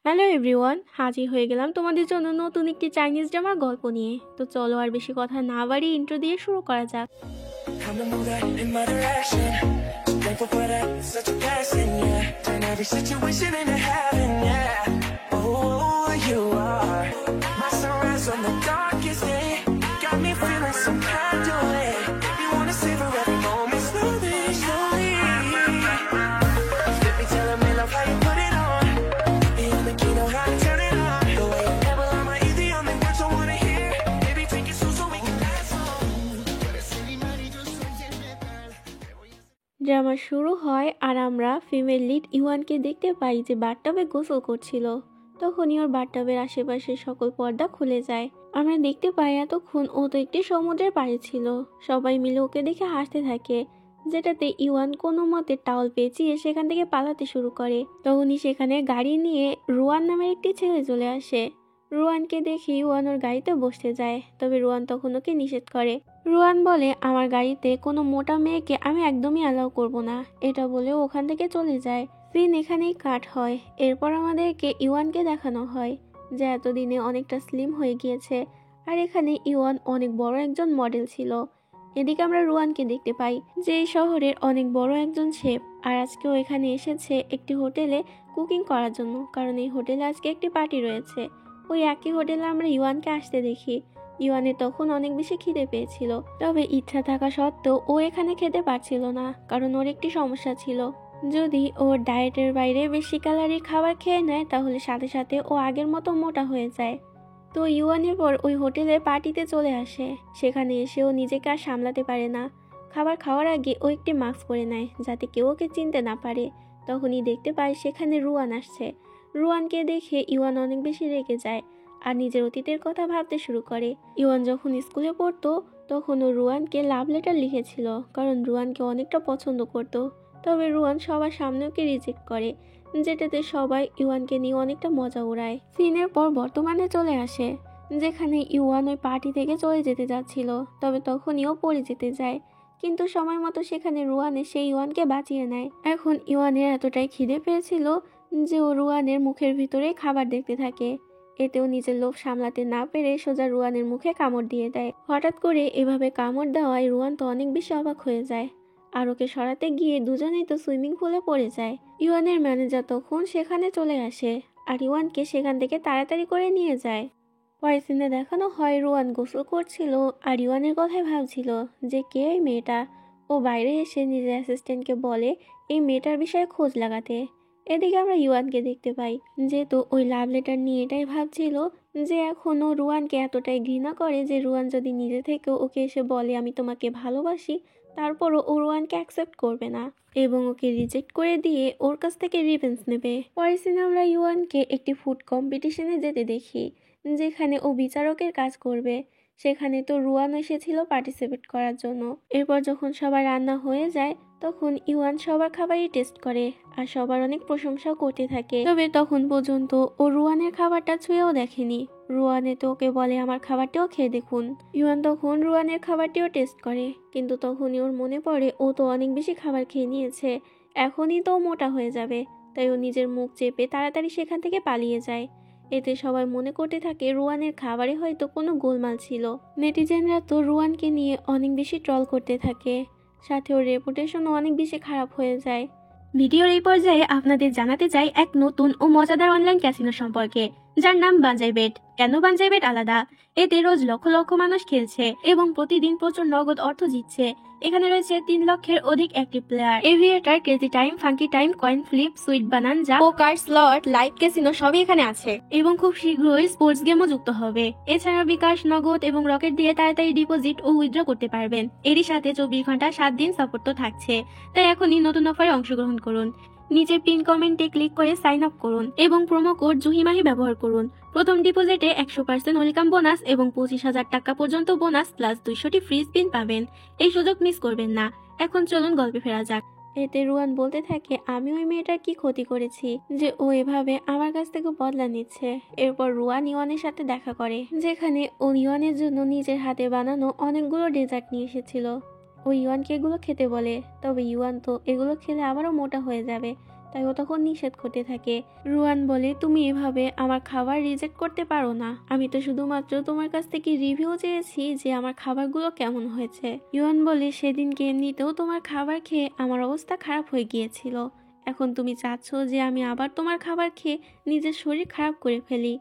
Hello everyone, হাজির হয়ে গেলাম তোমাদের জন্য নতুন একটি চাইনিজ ড্রামার গল্প নিয়ে। তো চলো আর বেশি কথা না বাড়িয়ে ইন্ট্রো দিয়ে শুরু করা যাক। Come to move that in my direction. So thankful for that, such a blessing, yeah. Turn every situation into heaven, yeah. Oh, you are my sunrise on the darkest day. Got me feeling some kind of way. You wanna savor every moment slowly, slowly. Let me tell 'em I love how you put it on. Beyond the key, know how to turn it on. The way you never lie, my ear, the only words I wanna hear. Baby, take it slow so we can dance on. Drama শুরু হয় আর আমরা female lead ইওয়ানকে দেখতে পাই যে বাথটাবে গোসল করছিল। তখনই ওর বাথটাবের আশেপাশে সকল পর্দা খুলে যায়। আমরা দেখতে পাই এতক্ষণ ও তো একটি সমুদ্রের পাড়ে ছিল। সবাই মিলে ওকে দেখে হাসতে থাকে, যেটাতে ইওয়ান কোনো মতে টাওয়াল পেঁচিয়ে সেখান থেকে পালাতে শুরু করে। তখনই সেখানে গাড়ি নিয়ে রুয়ান নামের একটি ছেলে চলে আসে। রুয়ানকে দেখে ইওয়ান ওর গাড়িতে বসতে যায়, তবে রুয়ান তখন ওকে নিষেধ করে। রুয়ান বলে, আমার গাড়িতে কোনো মোটা মেয়েকে আমি একদমই অ্যালাউ করব না। এটা বলে ওখান থেকে চলে যায়। সিন এখানেই কাট হয়। এরপর আমাদেরকে ইওয়ানকে দেখানো হয় যে এতদিনে অনেকটা স্লিম হয়ে গিয়েছে, আর এখানে ইওয়ান অনেক বড় একজন মডেল ছিল। এদিকে আমরা রুয়ানকে দেখতে পাই যে এই শহরের অনেক বড় একজন শেফ, আর আজকেও এখানে এসেছে একটি হোটেলে কুকিং করার জন্য, কারণ এই হোটেলে আজকে একটি পার্টি রয়েছে। ওই একই হোটেলে আমরা ইওয়ানকে আসতে দেখি। ইওয়ানের তখন অনেক বেশি খিদে পেয়েছিল, তবে ইচ্ছা থাকা সত্ত্বেও ও এখানে খেতে পারছিল না, কারণ ওর একটি সমস্যা ছিল। যদি ওর ডায়েটের বাইরে বেশি ক্যালোরির খাবার খেয়ে নেয় তাহলে সাথে সাথে ও আগের মতো মোটা হয়ে যায়। তো ইওয়ানের পর ওই হোটেলের পার্টিতে চলে আসে। সেখানে এসে ও নিজেকে আর সামলাতে পারে না। খাবার খাওয়ার আগে ও একটি মাস্ক পরে নেয় যাতে কেউ ওকে চিনতে না পারে। তখনই দেখতে পায় সেখানে রুয়ান আসছে। রুয়ানকে দেখে ইওয়ান অনেক বেশি রেগে যায় আর নিজের অতীতের কথা ভাবতে শুরু করে। ইওয়ান যখন স্কুলে পড়তো তখন ও রুয়ানকে লাভ লেটার লিখেছিল, কারণ রুয়ানকে অনেকটা পছন্দ করত। তবে রুয়ান সবার সামনে ওকে রিজেক্ট করে, যেটাতে সবাই ইওয়ানকে নিয়ে অনেকটা মজা উড়ায়। সিনের পর বর্তমানে চলে আসে, যেখানে ইওয়ান ওই পার্টি থেকে চলে যেতে যাচ্ছিল, তবে তখনই ও পড়ে যেতে যায়। কিন্তু সময় মতো সেখানে রুয়ান এসে ইওয়ানকে বাঁচিয়ে নেয়। এখন ইওয়ানের এতটাই খিদে পেয়েছিল যে ও রুয়ানের মুখের ভিতরে খাবার দেখতে থাকে। এতেও নিজের লোভ সামলাতে না পেরে সোজা রুয়ানের মুখে কামড় দিয়ে দেয়। হঠাৎ করে এভাবে কামড় দেওয়ায় রুয়ান তো অনেক বেশি অবাক হয়ে যায়, আর ওকে সরাতে গিয়ে দুজনেই তো সুইমিং পুলে পড়ে যায়। ইওয়ানের ম্যানেজার তখন সেখানে চলে আসে আর ইওয়ানকে সেখান থেকে তাড়াতাড়ি করে নিয়ে যায়। পরের সিনে দেখানো হয় রুয়ান গোসল করছিল আর ইওয়ানের কথাই ভাবছিল যে কে এই মেয়েটা। ও বাইরে এসে নিজের অ্যাসিস্ট্যান্টকে বলে এই মেয়েটার বিষয়ে খোঁজ লাগাতে। এদিকে আমরা ইওয়ানকে দেখতে পাই, যেহেতু ওই লাভ লেটার নিয়ে এটাই ভাবছিল যে এখনও রুয়ানকে এতটাই ঘৃণা করে যে রুয়ান যদি নিজে থেকে ওকে এসে বলে আমি তোমাকে ভালোবাসি, তারপরও ও রুয়ানকে অ্যাকসেপ্ট করবে না এবং ওকে রিজেক্ট করে দিয়ে ওর কাছ থেকে রিভেঞ্জ নেবে। পরের সিনে আমরা ইওয়ানকে একটি ফুড কম্পিটিশনে যেতে দেখি, যেখানে ও বিচারকের কাজ করবে। সেখানে তো রুয়ান এসেছিল পার্টিসিপেট করার জন্য। এরপর যখন সবার রান্না হয়ে যায় তখন ইওয়ান সবার খাবারই টেস্ট করে আর সবার অনেক প্রশংসাও করতে থাকে। তবে তখন পর্যন্ত ও রুয়ানের খাবারটা ছুঁয়েও দেখেনি। রুয়ানে তো ওকে বলে আমার খাবারটাও খেয়ে দেখুন। ইওয়ান তখন রুয়ানের খাবারটিও টেস্ট করে, কিন্তু তখনই ওর মনে পড়ে ও তো অনেক বেশি খাবার খেয়ে নিয়েছে, এখনই তো মোটা হয়ে যাবে। তাই ও নিজের মুখ চেপে তাড়াতাড়ি সেখান থেকে পালিয়ে যায়। এতে সবাই মনে করতে থাকে রুয়ানের খাবারে হয়তো কোনো গোলমাল ছিল। নেটিজেনরা তো রুয়ানকে নিয়ে অনেক বেশি ট্রল করতে থাকে, সাথে ওর রেপুটেশনও অনেক বেশি খারাপ হয়ে যায়। ভিডিওর এই পর্যায়ে আপনাদের জানাতে চাই এক নতুন ও মজাদার অনলাইন ক্যাসিনো সম্পর্কে, যার নাম বানজাই বেট। কেন বানজাই বেট আলাদা? এতে রোজ লক্ষ লক্ষ মানুষ খেলছে এবং প্রতিদিন প্রচুর নগদ অর্থ জিতছে। এখানে রয়েছে 3 লক্ষের অধিক active player. Aviator, Crazy Time, Funky Time, coin flip, Sweet Bonanza, poker, slot, live casino সবই এখানে আছে এবং খুব শীঘ্রই স্পোর্টস গেমও যুক্ত হবে। এছাড়া বিকাশ, নগদ এবং রকেট দিয়ে তাড়াতাড়ি ডিপোজিট ও উইথড্র করতে পারবেন। এরই সাথে 24 ঘন্টা 7 দিন সাপোর্ট তো থাকছে। তাই এখনই নতুন অফারে অংশগ্রহণ করুন। নিচে পিন কমেন্টে ক্লিক করে সাইন আপ করুন এবং প্রোমো কোড জুহিমাহি ব্যবহার করুন। প্রথম ডিপোজিটে 100% ওয়েলকাম বোনাস এবং 25,000 টাকা পর্যন্ত বোনাস প্লাস 200টি ফ্রি স্পিন পাবেন। এই সুযোগ মিস করবেন না। এখন চলুন গল্পে ফেরা যাক। এতে রুয়ান বলতে থাকে আমি ওই মেয়েটার কি ক্ষতি করেছি যে ও এভাবে আমার কাছ থেকে বদলা নিচ্ছে। এরপর রুয়ান ইওয়ানের সাথে দেখা করে, যেখানে ও ইওয়ানের জন্য নিজের হাতে বানানো অনেকগুলো ডেজার্ট নিয়ে এসেছিল। ও ইওয়ানকে এগুলো খেতে বলে, তবে ইওয়ান তো এগুলো খেলে আবারও মোটা হয়ে যাবে, তাই ও তখন নিষেধ করতে থাকে। রুয়ান বলে, তুমি এভাবে আমার খাবার রিজেক্ট করতে পারো না, আমি তো শুধুমাত্র তোমার কাছ থেকে রিভিউ চেয়েছি যে আমার খাবারগুলো কেমন হয়েছে। ইওয়ান বলে, সেদিনকে এমনিতেও তোমার খাবার খেয়ে আমার অবস্থা খারাপ হয়ে গিয়েছিল, এখন তুমি চাচ্ছ যে আমি আবার তোমার খাবার খেয়ে নিজের শরীর খারাপ করে ফেলি,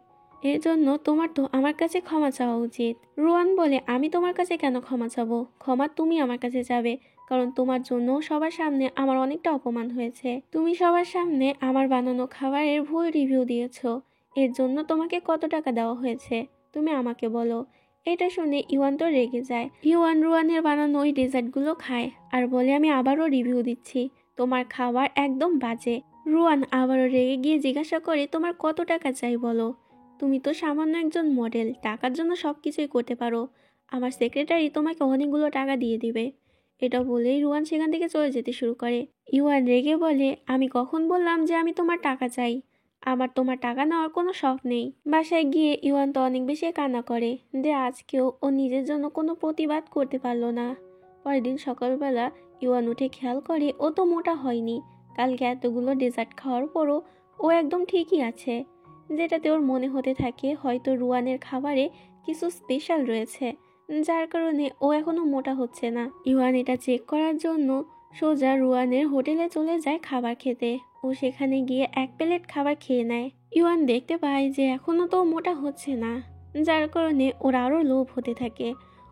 এর জন্য তোমার তো আমার কাছে ক্ষমা চাওয়া উচিত। রুয়ান বলে, আমি তোমার কাছে কেন ক্ষমা চাবো, ক্ষমা তুমি আমার কাছে যাবে, কারণ তোমার জন্য সবার সামনে আমার অনেকটা অপমান হয়েছে। তুমি সবার সামনে আমার বানানো খাবারের ভুল রিভিউ দিয়েছো, এর জন্য তোমাকে কত টাকা দেওয়া হয়েছে তুমি আমাকে বলো। এটা শুনে ইওয়ান তো রেগে যায়। ইওয়ান রুয়ানের বানানো ওই ডেজার্টগুলো খায় আর বলে, আমি আবারও রিভিউ দিচ্ছি, তোমার খাবার একদম বাজে। রুয়ান আবারও রেগে গিয়ে জিজ্ঞাসা করে, তোমার কত টাকা চাই বলো, তুমি তো সামান্য একজন মডেল, টাকার জন্য সব কিছুই করতে পারো, আমার সেক্রেটারি তোমাকে অনেকগুলো টাকা দিয়ে দিবে। এটা বলেই রুয়ান সেখান থেকে চলে যেতে শুরু করে। ইওয়ান রেগে বলে, আমি কখন বললাম যে আমি তোমার টাকা চাই, আমার তোমার টাকা নেওয়ার কোনো শখ নেই। বাসায় গিয়ে ইওয়ান তো অনেক বেশি কান্না করে যে আজকেও ও নিজের জন্য কোনো প্রতিবাদ করতে পারলো না। পরের দিন সকালবেলা ইওয়ান উঠে খেয়াল করে ও তো মোটা হয়নি, কালকে এতগুলো ডেজার্ট খাওয়ার পরও ও একদম ঠিকই আছে, যেটাতে ওর মনে হতে থাকে হয়তো রুয়ানের খাবারে কিছু স্পেশাল রয়েছে, যার কারণে ও এখনো মোটা হচ্ছে না। ইওয়ান এটা চেক করার জন্য সোজা রুয়ানের হোটেলে চলে যায় খাবার খেতে। ও সেখানে গিয়ে এক প্লেট খাবার খেয়ে নেয়। ইওয়ান দেখতে পায় যে এখনো তো মোটা হচ্ছে না, যার কারণে ওর আরও লোভ হতে থাকে।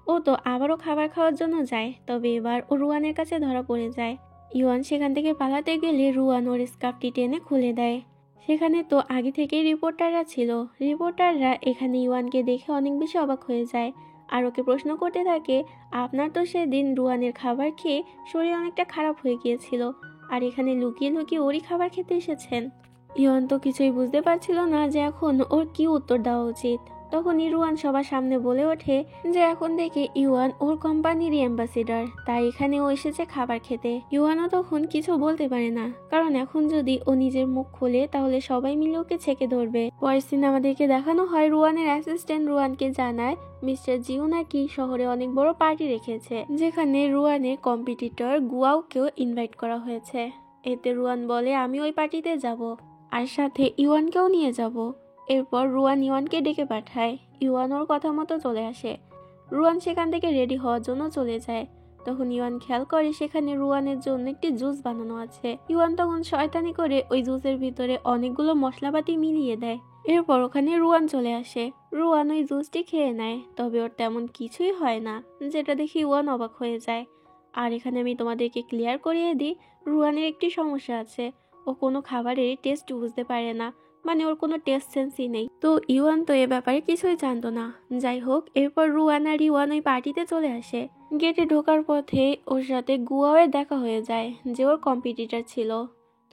ও তো আবারও খাবার খাওয়ার জন্য যায়, তবে এবার ও রুয়ানের কাছে ধরা পড়ে যায়। ইওয়ান সেখান থেকে পালাতে গেলে রুয়ান ওর স্কার্ফটি টেনে খুলে দেয়। সেখানে তো আগে থেকেই রিপোর্টাররা ছিল। রিপোর্টাররা এখানে ইওয়ানকে দেখে অনেক বেশি অবাক হয়ে যায় আর ওকে প্রশ্ন করতে থাকে, আপনার তো সেদিন রুয়ানের খাবার খেয়ে শরীর অনেকটা খারাপ হয়ে গিয়েছিল, আর এখানে লুকিয়ে লুকিয়ে ওরই খাবার খেতে এসেছেন। ইওয়ান তো কিছুই বুঝতে পারছিল না যে এখন ওর কি উত্তর দেওয়া উচিত। তখনই রুয়ান সবার সামনে বলে ওঠে যে এখন থেকে ইওয়ান ওর কোম্পানিরই অ্যাম্বাসেডর, তাই এখানে ও এসেছে খাবার খেতে। ইওয়ানও তখন কিছু বলতে পারে না, কারণ এখন যদি ও নিজের মুখ খোলে তাহলে সবাই মিলে ওকে ছেঁকে ধরবে। পরের সিনে আমাদেরকে দেখানো হয় রুয়ানের অ্যাসিস্ট্যান্ট রুয়ানকে জানায় মিস্টার জিউ নাকি শহরে অনেক বড় পার্টি রেখেছে, যেখানে রুয়ানের কম্পিটিটর গুয়াওকেও ইনভাইট করা হয়েছে। এতে রুয়ান বলে, আমি ওই পার্টিতে যাব আর সাথে ইওয়ানকেও নিয়ে যাব। এরপর রুয়ান ইওয়ানকে ডেকে পাঠায়। ইওয়ান ওর কথা মতো চলে আসে। রুয়ান সেখান থেকে রেডি হওয়ার জন্য চলে যায়। তখন ইওয়ান খেয়াল করে সেখানে রুয়ানের জন্য একটি জুস বানানো আছে। ইওয়ান তখন শয়তানি করে ওই জুসের ভিতরে অনেকগুলো মশলাপাতি মিলিয়ে দেয়। এরপর ওখানে রুয়ান চলে আসে। রুয়ান ওই জুসটি খেয়ে নেয়, তবে ওর তেমন কিছুই হয় না, যেটা দেখে ইওয়ান অবাক হয়ে যায়। আর এখানে আমি তোমাদেরকে ক্লিয়ার করিয়ে দিই, রুয়ানের একটি সমস্যা আছে, ও কোনো খাবারের টেস্ট বুঝতে পারে না, মানে ওর কোনো টেস্ট সেন্সই নেই। তো ইওয়ান তো এ ব্যাপারে কিছুই জানতো না। যাই হোক, এরপর রুয়ান আর ইওয়ান ওই পার্টিতে চলে আসে। গেটে ঢোকার পথে ওর সাথে গুয়াওয়ের দেখা হয়ে যায়, যে ওর কম্পিটিটর ছিল।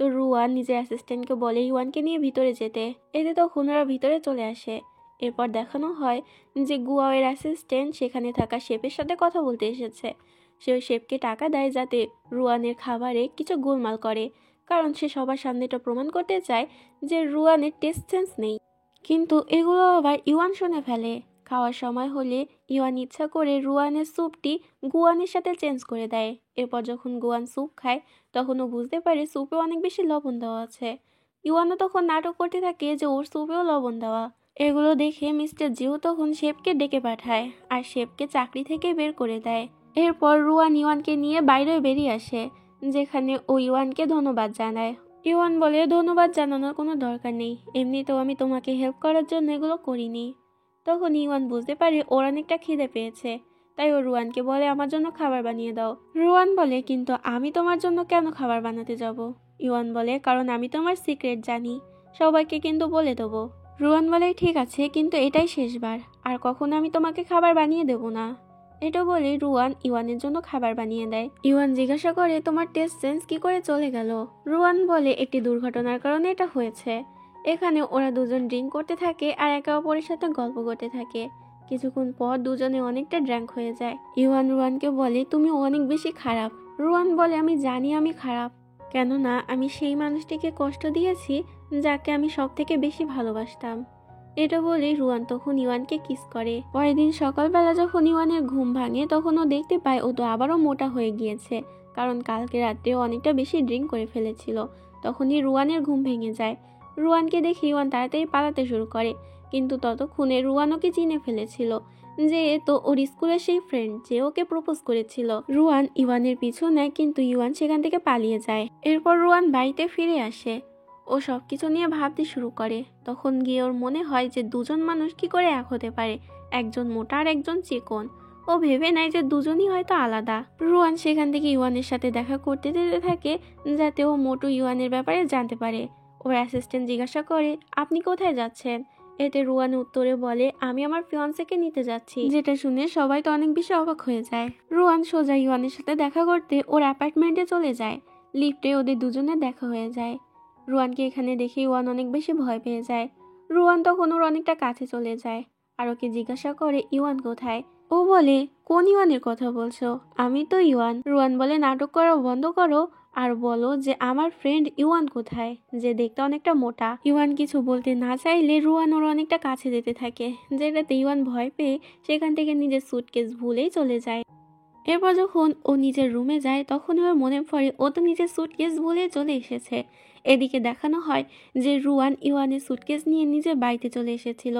তো রুয়ান নিজের অ্যাসিস্ট্যান্টকে বলে ইওয়ানকে নিয়ে ভিতরে যেতে। এতে তখন ওরা ভিতরে চলে আসে। এরপর দেখানো হয় যে গুয়াওয়ের অ্যাসিস্ট্যান্ট সেখানে থাকা শেফের সাথে কথা বলতে এসেছে। সে ওই শেফকে টাকা দেয় যাতে রুয়ানের খাবারে কিছু গোলমাল করে, কারণ সে সবার সামনে এটা প্রমাণ করতে চায় যে রুয়ানের টেস্ট সেন্স নেই। কিন্তু এগুলো আবার ইওয়ান শুনে ফেলে। খাওয়ার সময় হলে ইওয়ান ইচ্ছা করে রুয়ানের স্যুপটি গুয়ানের সাথে চেঞ্জ করে দেয়। এরপর যখন গুয়ান স্যুপ খায় তখন ও বুঝতে পারে স্যুপে অনেক বেশি লবণ দেওয়া আছে। ইওয়ানও তখন নাটক করতে থাকে যে ওর স্যুপেও লবণ দেওয়া। এগুলো দেখে মিস্টার জিও তখন শেফকে ডেকে পাঠায় আর শেফকে চাকরি থেকে বের করে দেয়। এরপর রুয়ান ইওয়ানকে নিয়ে বাইরে বেরিয়ে আসে, যেখানে ও ইওয়ানকে ধন্যবাদ জানায়। ইওয়ান বলে, ধন্যবাদ জানানোর কোনো দরকার নেই, এমনিতেও আমি তোমাকে হেল্প করার জন্য এগুলো করিনি। তখন ইওয়ান বুঝতে পারে ওর অনেকটা খিদে পেয়েছে, তাই ও রুয়ানকে বলে, আমার জন্য খাবার বানিয়ে দাও। রুয়ান বলে, কিন্তু আমি তোমার জন্য কেন খাবার বানাতে যাব? ইওয়ান বলে, কারণ আমি তোমার সিক্রেট জানি, সবাইকে কিন্তু বলে দেবো। রুয়ান বলে, ঠিক আছে, কিন্তু এটাই শেষবার, আর কখনো আমি তোমাকে খাবার বানিয়ে দেবো না। এটা বলে রুয়ান ইওয়ানের জন্য খাবার বানিয়ে দেয়। ইওয়ান জিজ্ঞাসা করে, তোমার টেস্ট সেন্স কি করে চলে গেল? রুয়ান বলে, একটি দুর্ঘটনার কারণে এটা হয়েছে। এখানে ওরা দুজন ড্রিঙ্ক করতে থাকে আর একে অপরের সাথে গল্প করতে থাকে। কিছুক্ষণ পর দুজনে অনেকটা ড্র্যাঙ্ক হয়ে যায়। ইওয়ান রুয়ানকে বলে, তুমি অনেক বেশি খারাপ। রুয়ান বলে, আমি জানি আমি খারাপ, কেননা আমি সেই মানুষটিকে কষ্ট দিয়েছি যাকে আমি সব থেকে বেশি ভালোবাসতাম। এটা বলে রুয়ান তখন ইওয়ানকে কিস করে। পরের দিন সকালবেলা যখন ইওয়ানের ঘুম ভাঙে তখন ও দেখতে পায় ও তো আবারও মোটা হয়ে গিয়েছে, কারণ কালকে রাত্রে অনেকটা বেশি ড্রিঙ্ক করে ফেলেছিল। তখনই রুয়ানের ঘুম ভেঙে যায়। রুয়ানকে দেখে ইওয়ান তাড়াতাড়ি পালাতে শুরু করে, কিন্তু ততক্ষণে রুয়ান ওকে চিনে ফেলেছিল যে এ তো ওর স্কুলের সেই ফ্রেন্ড যে ওকে প্রপোজ করেছিল। রুয়ান ইওয়ানের পিছু নেয়, কিন্তু ইওয়ান সেখান থেকে পালিয়ে যায়। এরপর রুয়ান বাড়িতে ফিরে আসে। ও সবকিছু নিয়ে ভাবতে শুরু করে। তখন গিয়ে ওর মনে হয় যে দুজন মানুষ কি করে এক হতে পারে, একজন মোটা আর একজন চিকন। ও ভেবে নেয় যে দুজনই হয়তো আলাদা। রুয়ান সেখান থেকে ইওয়ানের সাথে দেখা করতে যেতে থাকে, যাতে ও মোটু ইওয়ানের ব্যাপারে জানতে পারে। ওর অ্যাসিস্ট্যান্ট জিজ্ঞাসা করে, আপনি কোথায় যাচ্ছেন? এতে রুয়ান উত্তরে বলে, আমি আমার ফিয়ান্সেকে নিতে যাচ্ছি। যেটা শুনে সবাই তো অনেক বেশি অবাক হয়ে যায়। রুয়ান সোজা ইওয়ানের সাথে দেখা করতে ওর অ্যাপার্টমেন্টে চলে যায়। লিফটে ওদের দুজনের দেখা হয়ে যায়। রুয়ানকে এখানে দেখে ইওয়ান অনেক বেশি ভয় পেয়ে যায়। রুয়ান তখন ওর অনেকটা কাছে চলে যায় আর ওকে জিজ্ঞাসা করে, ইওয়ান কোথায়? ও বলে, কোন ইওয়ানের কথা বলছো? আমি তো ইওয়ান। রুয়ান বলে, নাটক করা বন্ধ করো আর বলো যে আমার ফ্রেন্ড ইওয়ান কোথায়, যে দেখতে অনেকটা মোটা। ইওয়ান কিছু বলতে না চাইলে রুয়ান ওর অনেকটা কাছে যেতে থাকে, যেটাতে ইওয়ান ভয় পেয়ে সেখান থেকে নিজের সুটকেস ভুলেই চলে যায়। এরপর যখন ও নিজের রুমে যায় তখন ওর মনে পড়ে ও তো নিজের সুটকেস ভুলে চলে এসেছে। এদিকে দেখানো হয় যে রুয়ান ইওয়ানের সুটকেস নিয়ে নিজের বাড়িতে চলে এসেছিল।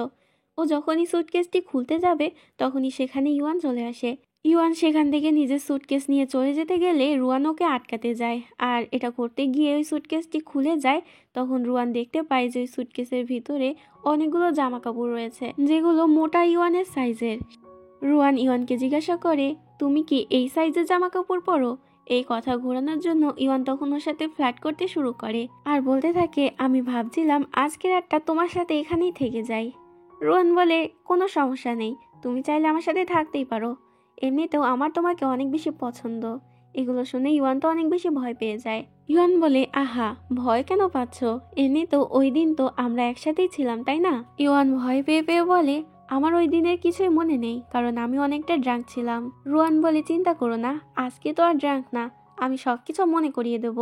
ও যখনই সুটকেসটি খুলতে যাবে তখনই সেখানে ইওয়ান চলে আসে। ইওয়ান সেখান থেকে নিজের সুটকেস নিয়ে চলে যেতে গেলে রুয়ান ওকে আটকাতে যায়, আর এটা করতে গিয়ে ওই সুটকেসটি খুলে যায়। তখন রুয়ান দেখতে পায় যে ওই সুটকেসের ভিতরে অনেকগুলো জামা কাপড় রয়েছে, যেগুলো মোটা ইওয়ানের সাইজের। রুয়ান ইওয়ানকে জিজ্ঞাসা করে, তুমি কি এই সাইজের জামা কাপড় পরো? এই কথা ঘোরানোর জন্য ইওয়ান তখন ওর সাথে ফ্ল্যাট করতে শুরু করে আর বলতে থাকে, আমি ভাবছিলাম আজকের রাতটা তোমার সাথে এখানেই থেকে যাই। রুয়ান বলে, কোনো সমস্যা নেই, তুমি চাইলে আমার সাথে থাকতেই পারো। এমনিতেও আমার তোমাকে অনেক বেশি পছন্দ। এগুলো শুনে ইওয়ান তো অনেক বেশি ভয় পেয়ে যায়। ইওয়ান বলে, আহা, ভয় কেন পাচ্ছ? এমনিতেও ওই দিন তো আমরা একসাথেই ছিলাম, তাই না? ইওয়ান ভয় পেয়ে পেয়ে বলে, আমার ওই দিনের কিছুই মনে নেই, কারণ আমি অনেকটা ড্রাঙ্ক ছিলাম। রুয়ান বলে, চিন্তা করো না, আজকে তো আর ড্রাঙ্ক না, আমি সবকিছু মনে করিয়ে দেব।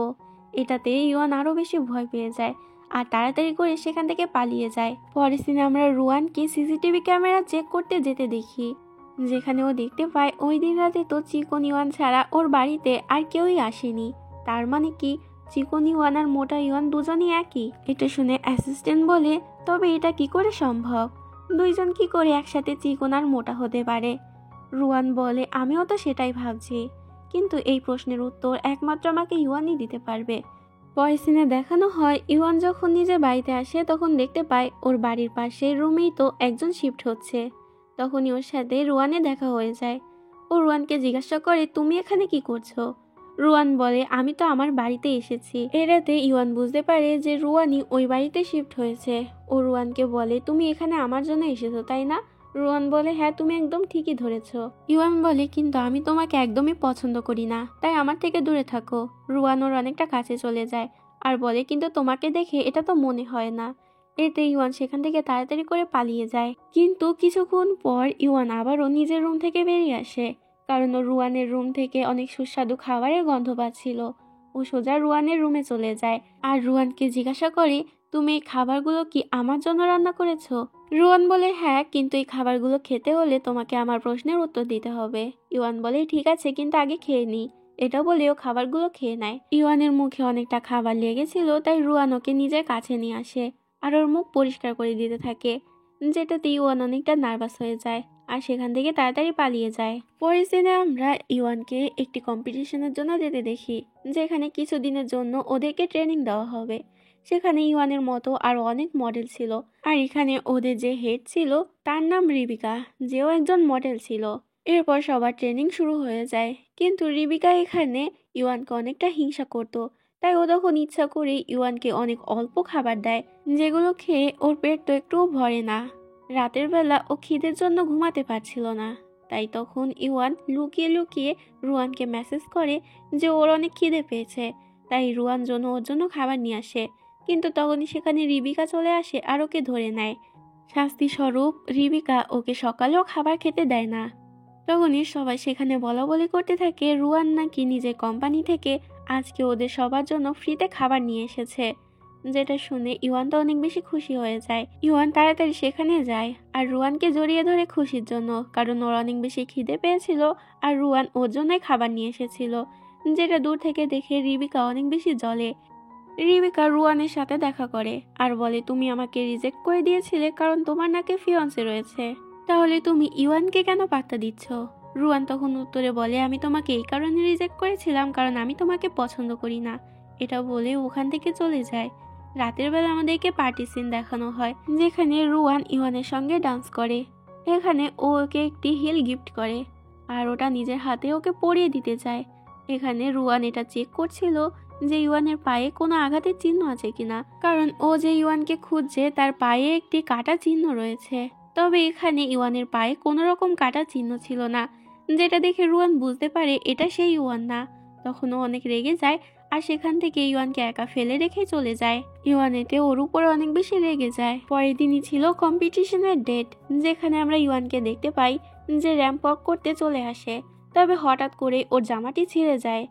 এটাতে ইওয়ান আরো বেশি ভয় পেয়ে যায় আর তাড়াতাড়ি করে সেখান থেকে পালিয়ে যায়। পরের দিনে আমরা রুয়ানকে সিসিটিভি ক্যামেরা চেক করতে যেতে দেখি, যেখানে ও দেখতে পায় ওই দিন রাতে তো চিকন ইওয়ান ছাড়া ওর বাড়িতে আর কেউই আসেনি। তার মানে কি চিকন ইওয়ান আর মোটা ইওয়ান দুজনই একই? এটা শুনে অ্যাসিস্ট্যান্ট বলে, তবে এটা কি করে সম্ভব? দুইজন কি করে একসাথে চিকন আর মোটা হতে পারে? রুয়ান বলে, আমিও তো সেটাই ভাবছি, কিন্তু এই প্রশ্নের উত্তর একমাত্র আমাকে ইওয়ানই দিতে পারবে। পরের সিনে দেখানো হয় ইওয়ান যখন নিজের বাড়িতে আসে তখন দেখতে পায় ওর বাড়ির পাশে রুমেই তো একজন শিফট হচ্ছে। তখনই ওর সাথে রুয়ানের দেখা হয়ে যায়। ও রুয়ানকে জিজ্ঞাসা করে, তুমি এখানে কি করছো? রুয়ান বলে, আমি তো আমার বাড়িতে এসেছি। এরাতে ইওয়ান বুঝতে পারে যে রুয়ানই ওই বাড়িতে শিফট হয়েছে। ও রুয়ানকে বলে, তুমি এখানে আমার জন্য এসেছো তাই না? রুয়ান বলে, হ্যাঁ, তুমি একদম ঠিকই ধরেছো। ইওয়ান বলে, কিন্তু আমি তোমাকে একদমই পছন্দ করি না, তাই আমার থেকে দূরে থাকো। রুয়ান ওর অনেকটা কাছে চলে যায় আর বলে, কিন্তু তোমাকে দেখে এটা তো মনে হয় না। এতে ইওয়ান সেখান থেকে তাড়াতাড়ি করে পালিয়ে যায়। কিন্তু কিছুক্ষণ পর ইওয়ান আবারও নিজের রুম থেকে বেরিয়ে আসে, কারণ ও রুয়ানের রুম থেকে অনেক সুস্বাদু খাবারের গন্ধ পাচ্ছিল। ও সোজা রুয়ানের রুমে চলে যায় আর রুয়ানকে জিজ্ঞাসা করে, তুমি এই খাবারগুলো কি আমার জন্য রান্না করেছো? রুয়ান বলে, হ্যাঁ, কিন্তু এই খাবারগুলো খেতে হলে তোমাকে আমার প্রশ্নের উত্তর দিতে হবে। ইওয়ান বলে, ঠিক আছে, কিন্তু আগে খেয়ে নি। এটা বলে ও খাবারগুলো খেয়ে নেয়। ইওয়ানের মুখে অনেকটা খাবার লেগেছিল, তাই রুয়ান ওকে নিজের কাছে নিয়ে আসে আর ওর মুখ পরিষ্কার করে দিতে থাকে, যেটাতে ইওয়ান অনেকটা নার্ভাস হয়ে যায় আর সেখান থেকে তাড়াতাড়ি পালিয়ে যায়। পরের দিনে আমরা ইওয়ানকে একটি কম্পিটিশনের জন্য যেতে দেখি, যেখানে কিছুদিনের জন্য ওদেরকে ট্রেনিং দেওয়া হবে। সেখানে ইওয়ানের মতো আরো অনেক মডেল ছিল, আর এখানে ওদের যে হেড ছিল তার নাম রিবিকা, যেও একজন মডেল ছিল। এরপর সবার ট্রেনিং শুরু হয়ে যায়, কিন্তু রিবিকা এখানে ইওয়ানকে অনেকটা হিংসা করতো, তাই ও তখন ইচ্ছা করে ইওয়ানকে অনেক অল্প খাবার দেয়, যেগুলো খেয়ে ওর পেট তো একটুও ভরে না। রাতের বেলা ও খিদের জন্য ঘুমাতে পারছিল না, তাই তখন ইওয়ান লুকিয়ে লুকিয়ে রুয়ানকে মেসেজ করে যে ওর অনেক খিদে পেয়েছে, তাই রুয়ান জন্য ওর জন্য খাবার নিয়ে আসে। কিন্তু তখনই সেখানে রিবিকা চলে আসে আর ওকে ধরে নেয়। শাস্তি স্বরূপ রিবিকা ওকে সকালেও খাবার খেতে দেয় না। তখনই সবাই সেখানে বলা বলি করতে থাকে রুয়ান নাকি নিজের কোম্পানি থেকে আজকে ওদের সবার জন্য ফ্রিতে খাবার নিয়ে এসেছে, যেটা শুনে ইওয়ান তো অনেক বেশি খুশি হয়ে যায়। ইওয়ান তাড়াতাড়ি সেখানে যায় আর রুয়ানকে জড়িয়ে ধরে খুশির জন্য, কারণ ওর অনেক বেশি খিদে পেয়েছিল আর রুয়ান ওর জন্যই খাবার নিয়ে এসেছিল, যেটা দূর থেকে দেখে রিবিকা অনেক বেশি জ্বলে। রিবিকা রুয়ানের সাথে দেখা করে আর বলে, তুমি আমাকে রিজেক্ট করে দিয়েছিলে কারণ তোমার নাকি ফিয়ান্সে রয়েছে, তাহলে তুমি ইওয়ানকে কেন পাত্তা দিচ্ছ? রুয়ান তখন উত্তরে বলে, আমি তোমাকে এই কারণে রিজেক্ট করেছিলাম কারণ আমি তোমাকে পছন্দ করি না। এটা বলে ওখান থেকে চলে যায়। রাতের বেলা আমাদেরকে পার্টি সিন দেখানো হয় যেখানে রুয়ান ইওয়ানের সঙ্গে ডান্স করে। এখানে ও ওকে একটি হিল গিফট করে আর ওটা নিজের হাতে ওকে পরিয়ে দিতে চায়। এখানে রুয়ান এটা চেক করছিল যে ইওয়ানের পায়ে কোনো আঘাতের চিহ্ন আছে কিনা, কারণ ও যে ইওয়ানকে খুঁজছে তার পায়ে একটি কাটা চিহ্ন রয়েছে। তবে এখানে ইওয়ানের পায়ে কোনো রকম কাটা চিহ্ন ছিল না, যেটা দেখে রুয়ান বুঝতে পারে এটা সেই ইওয়ান না। তখন ও অনেক রেগে যায় আর সেখান থেকে ইওয়ানকে একা ফেলে রেখে চলে যায়। ইওয়ান এতে ওর উপরে অনেক বেশি রেগে যায়। পরের দিনই ছিল কম্পিটিশনের ডেট, যেখানে আমরা ইওয়ানকে দেখতে পাই যে র্যাম্প ওয়াক করতে চলে আসে। তবে হঠাৎ করে ওর জামাটি ছিঁড়ে যায়।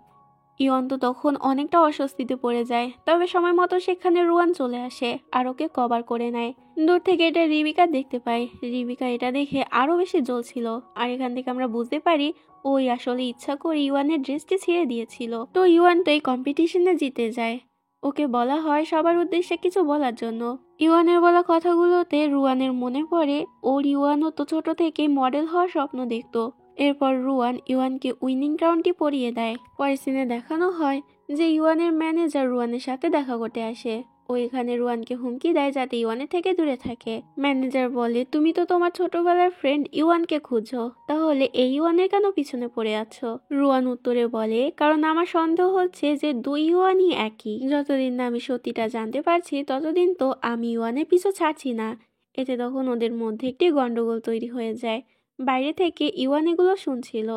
ইওয়ান তো তখন অনেকটা অস্বস্তিতে পড়ে যায়। তবে সময় মতো সেখানে রুয়ান চলে আসে আর ওকে কভার করে নেয়। দূর থেকে এটা রিবিকা দেখতে পায়। রিবিকা এটা দেখে আরো বেশি জ্বলছিল আর এখান থেকে আমরা বুঝতে পারি ওই আসলে ইচ্ছা করে ইওয়ানের ড্রেসটি ছিঁড়ে দিয়েছিল। তো ইওয়ান তো এই কম্পিটিশনে জিতে যায়। ওকে বলা হয় সবার উদ্দেশ্যে কিছু বলার জন্য। ইওয়ানের বলা কথাগুলোতে রুয়ানের মনে পড়ে ওর ইওয়ানও তো ছোট থেকে মডেল হওয়ার স্বপ্ন দেখতো। এরপর রুয়ান ইওয়ানকে উইনিং ক্রাউনটি পরিয়ে দেয়। পরের সিনে দেখানো হয় যে ইওয়ানের ম্যানেজার রুয়ানের সাথে দেখা করতে আসে। ও এখানে রুয়ানকে হুমকি দেয় যাতে ইওয়ানের থেকে দূরে থাকে। ম্যানেজার বলে, তুমি তো তোমার ছোটবেলার ফ্রেন্ড ইওয়ানকে খুঁজো, তাহলে এই ইওয়ানের কেন পিছনে পড়ে আছো? রুয়ান উত্তরে বলে, কারণ আমার সন্দেহ হচ্ছে যে দুই ইওয়ানই একই। যতদিন না আমি সত্যিটা জানতে পারছি ততদিন তো আমি ইওয়ানের পিছু ছাড়ছি না। এতে তখন ওদের মধ্যে একটি গন্ডগোল তৈরি হয়ে যায়। বাইরে থেকে ইওয়ান এগুলো শুনছিল।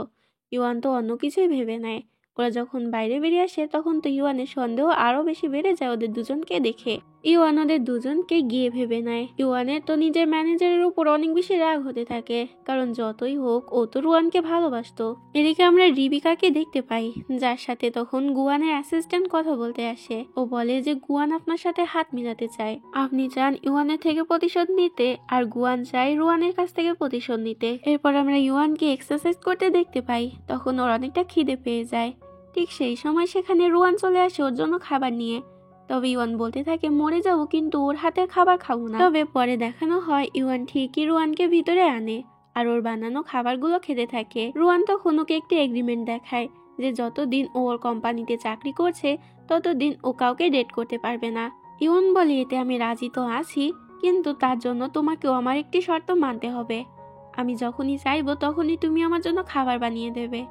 ইওয়ান তো অন্য কিছুই ভেবে নেয়। ওরা যখন বাইরে বেরিয়ে আসে তখন তো ইওয়ানের সন্দেহ আরো বেশি বেড়ে যায় ওদের দুজনকে দেখে। ইওয়ান ওদের দুজনকে গিয়ে ভেবে নেয়। ইওয়ানের তো নিজের ম্যানেজারের উপর অনেক বেশি রাগ হতে থাকে, কারণ যতই হোক ও তো রুয়ানকে ভালোবাসতো। এদিকে আমরা রিবিকাকে দেখতে পাই, যার সাথে তখন গুয়ানের অ্যাসিস্ট্যান্ট কথা বলতে আসে। ও বলে যে গুয়ান আপনার সাথে হাত মিলাতে চায়। আপনি চান ইওয়ানের থেকে প্রতিশোধ নিতে আর গুয়ান চায় রুয়ানের কাছ থেকে প্রতিশোধ নিতে। এরপর আমরা ইওয়ানকে এক্সারসাইজ করতে দেখতে পাই। তখন ওর অনেকটা খিদে পেয়ে যায়। ঠিক সেই সময় সেখানে রুয়ান চলে আসে ওর জন্য খাবার নিয়ে। তবে ইওয়ান বলতে থাকে, মরে যাবো কিন্তু ওর হাতের খাবার খাবো না। তবে পরে দেখানো হয় ইওয়ান ঠিকই রুয়ানকে ভিতরে আনে আর ওর বানানো খাবারগুলো খেতে থাকে। রুয়ান তখন ওকে একটি এগ্রিমেন্ট দেখায় যে যতদিন ও ওর কোম্পানিতে চাকরি করছে ততদিন ও কাউকে ডেট করতে পারবে না। ইওয়ান বলে, এতে আমি রাজি তো আছি, কিন্তু তার জন্য তোমাকেও আমার একটি শর্ত মানতে হবে। আমি যখনই চাইবো তখনই তুমি আমার জন্য খাবার বানিয়ে দেবে,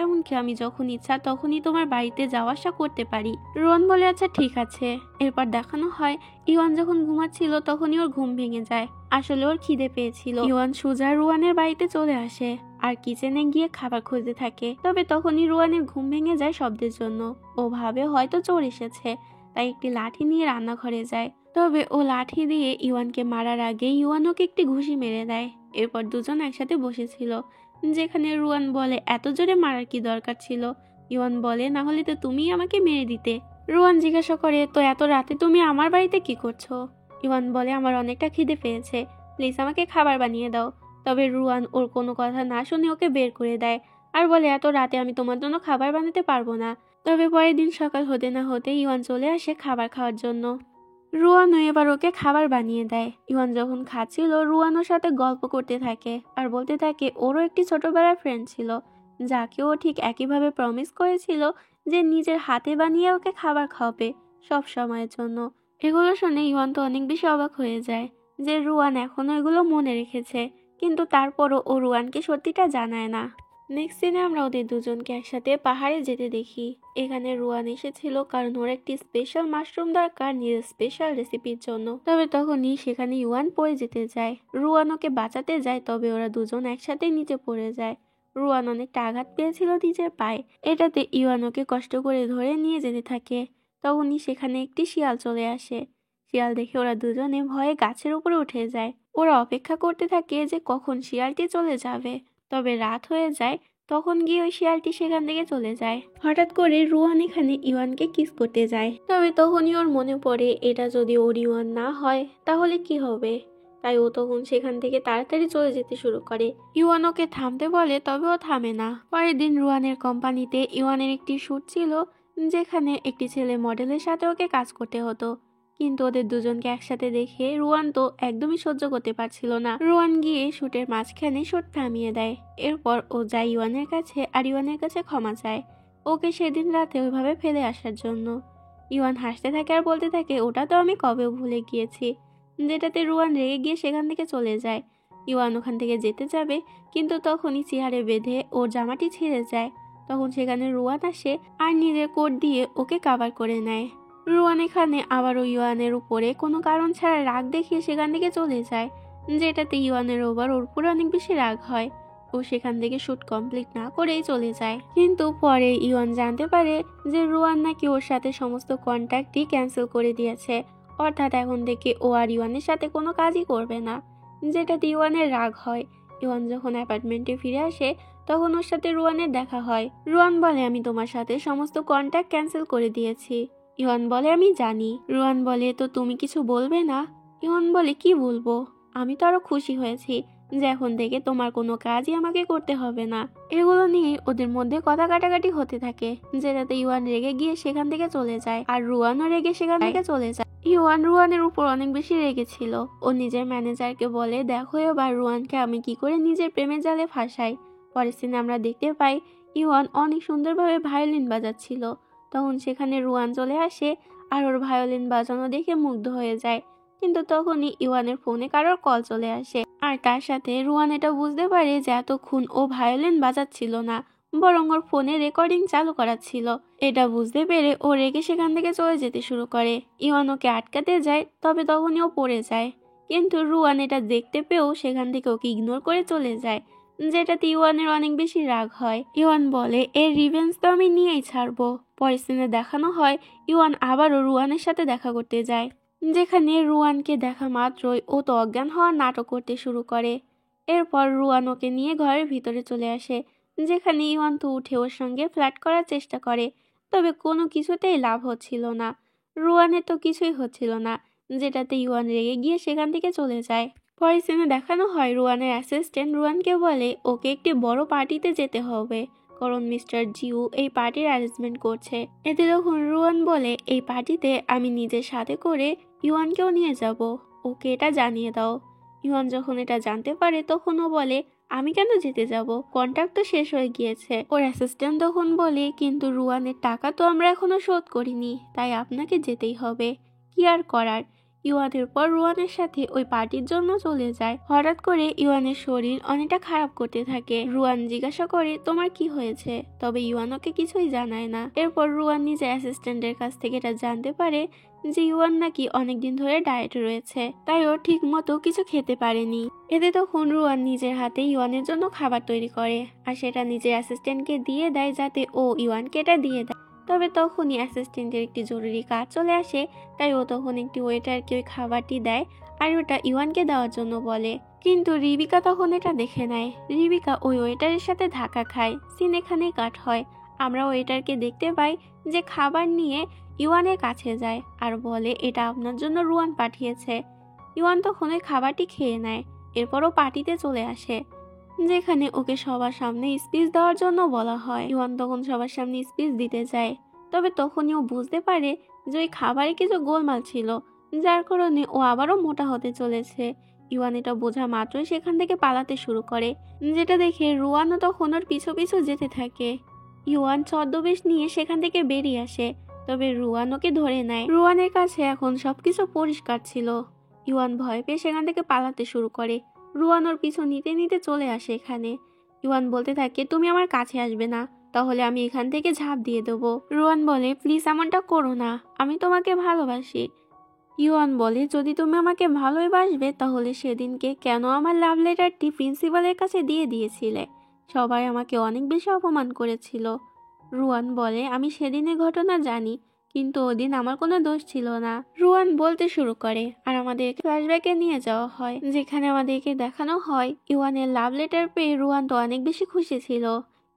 এমনকি আমি যখন ইচ্ছা তখনই তোমার বাড়িতে যাওয়া আসা করতে পারি। রুয়ান বলে, আচ্ছা ঠিক আছে। এরপর দেখানো হয় ইওয়ান যখন ঘুমাচ্ছিল তখনই ওর ঘুম ভেঙে যায়। আসলে ওর খিদে পেয়েছিল। ইওয়ান সোজা রুয়ানের বাড়িতে চলে আসে আর কিচেনে গিয়ে খাবার খুঁজতে থাকে। তবে তখনই রুয়ানের ঘুম ভেঙে যায় শব্দের জন্য। ও ভাবে হয়তো চোর এসেছে, তাই একটি লাঠি নিয়ে রান্নাঘরে যায়। তবে ও লাঠি দিয়ে ইওয়ানকে মারার আগে ইওয়ান ওকে একটি ঘুষি মেরে দেয়। এরপর দুজন একসাথে বসেছিল, যেখানে রুয়ান বলে, এত জোরে মারার কি দরকার ছিল? ইওয়ান বলে, না হলে তো তুমি আমাকে মেরে দিতে। রুয়ান জিজ্ঞাসা করে, তো এত রাতে তুমি আমার বাড়িতে কি করছো? ইওয়ান বলে, আমার অনেকটা খিদে পেয়েছে, প্লিজ আমাকে খাবার বানিয়ে দাও। তবে রুয়ান ওর কোনো কথা না শুনে ওকে বের করে দেয় আর বলে, এত রাতে আমি তোমার জন্য খাবার বানাতে পারবো না। তবে পরের দিন সকাল হতে না হতে ইওয়ান চলে আসে খাবার খাওয়ার জন্য। রুয়ানও এবার ওকে খাবার বানিয়ে দেয়। ইওয়ান যখন খাচ্ছিল রুয়ান ওর সাথে গল্প করতে থাকে আর বলতে থাকে ওরও একটি ছোটবেলার ফ্রেন্ড ছিল, যাকে ও ঠিক একইভাবে প্রমিস করেছিল যে নিজের হাতে বানিয়ে ওকে খাবার খাওয়াবে সব সময়ের জন্য। এগুলো শুনে ইওয়ান তো অনেক বেশি অবাক হয়ে যায় যে রুয়ান এখনো এগুলো মনে রেখেছে, কিন্তু তারপরও ও রুয়ানকে সত্যিটা জানায় না। নেক্সট দিনে আমরা ওদের দুজনকে একসাথে পাহাড়ে যেতে দেখি। এখানে রুয়ান এসেছিল কারণ ওর একটি স্পেশাল মাশরুম দরকার নিজের স্পেশাল রেসিপির জন্য। তবে তখনই সেখানে ইওয়ান পড়ে যেতে যায়। রুয়ান ওকে বাঁচাতে যায়, তবে ওরা দুজন একসাথে নিচে পড়ে যায়। রুয়ান অনেকটা আঘাত পেয়েছিল নিজের পায়ে। এটাতে ইওয়ান ওকে কষ্ট করে ধরে নিয়ে যেতে থাকে। তখনই সেখানে একটি শিয়াল চলে আসে। শিয়াল দেখে ওরা দুজনে ভয়ে গাছের উপরে উঠে যায়। ওরা অপেক্ষা করতে থাকে যে কখন শিয়ালটি চলে যাবে। তবে রাত হয়ে যায়, তখন গিয়ে ওই শিয়ালটি সেখান থেকে চলে যায়। হঠাৎ করে রুয়ান এখানে ইওয়ানকে কিস করতে যায়। তবে তখনই ওর মনে পড়ে এটা যদি ওর ইওয়ান না হয় তাহলে কি হবে। তাই ও তখন সেখান থেকে তাড়াতাড়ি চলে যেতে শুরু করে। ইওয়ান ওকে থামতে বলে, তবে ও থামে না। পরের দিন রুয়ানের কোম্পানিতে ইওয়ানের একটি শ্যুট ছিল, যেখানে একটি ছেলে মডেলের সাথে ওকে কাজ করতে হতো। কিন্তু ওদের দুজনকে একসাথে দেখে রুয়ান তো একদমই সহ্য করতে পারছিল না। রুয়ান গিয়ে শুটের মাঝখানে শুট থামিয়ে দেয়। এরপর ও যায় ইওয়ানের কাছে আর ইওয়ানের কাছে ক্ষমা চায় ওকে সেদিন রাতে ওইভাবে ফেলে আসার জন্য। ইওয়ান হাসতে থাকে আর বলতে থাকে ওটা তো আমি কবেও ভুলে গিয়েছি, যেটাতে রুয়ান রেগে গিয়ে সেখান থেকে চলে যায়। ইওয়ান ওখান থেকে যেতে যাবে, কিন্তু তখনই চেয়ারে বেঁধে ওর জামাটি ছিঁড়ে যায়। তখন সেখানে রুয়ান আসে আর নিজের কোট দিয়ে ওকে কাভার করে নেয়। রুয়ান এখানে আবারও ইওয়ানের উপরে কোনো কারণ ছাড়া রাগ দেখিয়ে সেখান থেকে চলে যায়, যেটাতে ইওয়ানের ওভার ওর উপরে অনেক বেশি রাগ হয়। ও সেখান থেকে শুট কমপ্লিট না করেই চলে যায়। কিন্তু পরে ইওয়ান জানতে পারে যে রুয়ান নাকি ওর সাথে সমস্ত কন্ট্যাক্টই ক্যান্সেল করে দিয়েছে, অর্থাৎ এখন থেকে ও আর ইওয়ানের সাথে কোনো কাজই করবে না, যেটাতে ইওয়ানের রাগ হয়। ইওয়ান যখন অ্যাপার্টমেন্টে ফিরে আসে তখন ওর সাথে রুয়ানের দেখা হয়। রুয়ান বলে আমি তোমার সাথে সমস্ত কন্ট্যাক্ট ক্যান্সেল করে দিয়েছি। ইওয়ান বলে আমি জানি। রুয়ান বলে তো তুমি কিছু বলবে না? ইওয়ান বলে কি বলবো, আমি তো আরো খুশি হয়েছি যে এখন থেকে তোমার কোনো কাজই আমাকে করতে হবে না। এগুলো নিয়ে ওদের মধ্যে কথা কাটাকাটি হতে থাকে, যেটাতে ইওয়ান রেগে গিয়ে সেখান থেকে চলে যায় আর রুয়ানও রেগে সেখান থেকে চলে যায়। ইওয়ান রুয়ানের উপর অনেক বেশি রেগেছিল। ও নিজের ম্যানেজারকে বলে দেখো এবার রুয়ানকে আমি কি করে নিজের প্রেমের জালে ফাঁসাই। পরের সিনে আমরা দেখতে পাই ইওয়ান অনেক সুন্দরভাবে ভায়োলিন বাজাচ্ছিল। তখন সেখানে রুয়ান চলে আসে আর ওর ভায়োলিন বাজানো দেখে মুগ্ধ হয়ে যায়। কিন্তু তখনই ইওয়ানের ফোনে কারোর কল চলে আসে আর তার সাথে রুয়ান এটা বুঝতে পারে যে এতক্ষণ ও ভায়োলিন বাজাচ্ছিল না, বরং ওর ফোনে রেকর্ডিং চালু করাচ্ছিল। এটা বুঝতে পেরে ও রেগে সেখান থেকে চলে যেতে শুরু করে। ইওয়ান ওকে আটকাতে যায়, তবে তখনই ও পড়ে যায়। কিন্তু রুয়ান এটা দেখতে পেয়েও সেখান থেকে ওকে ইগনোর করে চলে যায়, যেটাতে ইওয়ানের অনেক বেশি রাগ হয়। ইওয়ান বলে এর রিভেঞ্জ তো আমি নিয়েই ছাড়বো। পরের সিনে দেখানো হয় ইওয়ান আবারও রুয়ানের সাথে দেখা করতে যায়, যেখানে রুয়ানকে দেখা মাত্রই ও তো অজ্ঞান হওয়ার নাটক করতে শুরু করে। এরপর রুয়ান ওকে নিয়ে ঘরের ভিতরে চলে আসে, যেখানে ইওয়ান তো উঠে ওর সঙ্গে ফ্ল্যাট করার চেষ্টা করে, তবে কোনো কিছুতেই লাভ হচ্ছিল না। রুয়ানের তো কিছুই হচ্ছিল না, যেটাতে ইওয়ান রেগে গিয়ে সেখান থেকে চলে যায়। পরের সিনে দেখানো হয় রুয়ানের অ্যাসিস্ট্যান্ট রুয়ানকে বলে ওকে একটি বড় পার্টিতে যেতে হবে, কারণ মিস্টার জিউ এই পার্টির অ্যারেঞ্জমেন্ট করছে। এতে তখন রুয়ান বলে এই পার্টিতে আমি নিজের সাথে করে ইওয়ানকেও নিয়ে যাব, ওকে এটা জানিয়ে দাও। ইওয়ান যখন এটা জানতে পারে তখন ও বলে আমি কেন যেতে যাব, কন্ট্রাক্ট তো শেষ হয়ে গিয়েছে। ওর অ্যাসিস্ট্যান্ট তখন বলে কিন্তু রুয়ানের টাকা তো আমরা এখনো শোধ করিনি, তাই আপনাকে যেতেই হবে, কি আর করার। ইওয়ানের পর রুয়ানের সাথে ওই পার্টির জন্য চলে যায়। হঠাৎ করে ইওয়ানের শরীর অনেকটা খারাপ করতে থাকে। রুয়ান জিজ্ঞাসা করে তোমার কি হয়েছে, তবে ইওয়ান ওকে কিছুই জানায় না। এরপর রুয়ান নিজের অ্যাসিস্ট্যান্টের কাছ থেকে এটা জানতে পারে যে ইওয়ান নাকি অনেকদিন ধরে ডায়েটে রয়েছে, তাই ও ঠিক মতো কিছু খেতে পারেনি। এতে তখন রুয়ান নিজের হাতে ইওয়ানের জন্য খাবার তৈরি করে আর সেটা নিজের অ্যাসিস্ট্যান্টকে দিয়ে দেয় যাতে ও ইওয়ানকে এটা দিয়ে দেয়। তবে তখনই অ্যাসিস্ট্যান্টের একটি জরুরি কাজ চলে আসে, তাই ও তখন একটি ওয়েটারকে ওই খাবারটি দেয় আর ওটা ইওয়ানকে দেওয়ার জন্য বলে। কিন্তু রিবিকা তখন এটা দেখে নেয়। রিবিকা ওই ওয়েটারের সাথে ধাক্কা খায়। সিন এখানেই কাট হয়। আমরা ওয়েটারকে দেখতে পাই যে খাবার নিয়ে ইওয়ানের কাছে যায় আর বলে এটা আপনার জন্য রুয়ান পাঠিয়েছে। ইওয়ান তখন ওই খাবারটি খেয়ে নেয়। এরপরও পার্টিতে চলে আসে, যেখানে ওকে সবার সামনে স্পিচ দেওয়ার জন্য বলা হয়। ইওয়ান তখন সবার সামনে স্পিচ দিতে যায়, তবে তখনই ও বুঝতে পারে যে ওই খাবারে কিছু গোলমাল ছিল, যার কারণে ও আবারও মোটা হতে চলেছে। ইওয়ান এটা বোঝা মাত্রই সেখান থেকে পালাতে শুরু করে, যেটা দেখে রুয়ানও তখন ওর পিছু পিছু যেতে থাকে। ইওয়ান ছদ্মবেশ নিয়ে সেখান থেকে বেরিয়ে আসে, তবে রুয়ান ওকে ধরে নেয়। রুয়ানের কাছে এখন সবকিছু পরিষ্কার ছিল। ইওয়ান ভয় পেয়ে সেখান থেকে পালাতে শুরু করে। রুয়ান ওর পিছু নিতে নিতে চলে আসে এখানে। ইওয়ান বলতে থাকে তুমি আমার কাছে আসবে না, তাহলে আমি এখান থেকে ঝাঁপ দিয়ে দেবো। রুয়ান বলে প্লিজ এমনটা করো না, আমি তোমাকে ভালোবাসি। ইওয়ান বলে যদি তুমি আমাকে ভালোই বাসবে তাহলে সেদিনকে কেন আমার লাভ লেটারটি প্রিন্সিপালের কাছে দিয়ে দিয়েছিলে, সবাই আমাকে অনেক বেশি অপমান করেছিল। রুয়ান বলে আমি সেদিনের ঘটনা জানি, কিন্তু ওদিন আমার কোনো দোষ ছিল না। রুয়ান বলতে শুরু করে আর আমাদের ফ্ল্যাশব্যাকে নিয়ে যাওয়া হয়, যেখানে আমাদেরকে দেখানো হয় ইওয়ানের লাভ লেটার পেয়ে রুয়ান তো অনেক বেশি খুশি ছিল।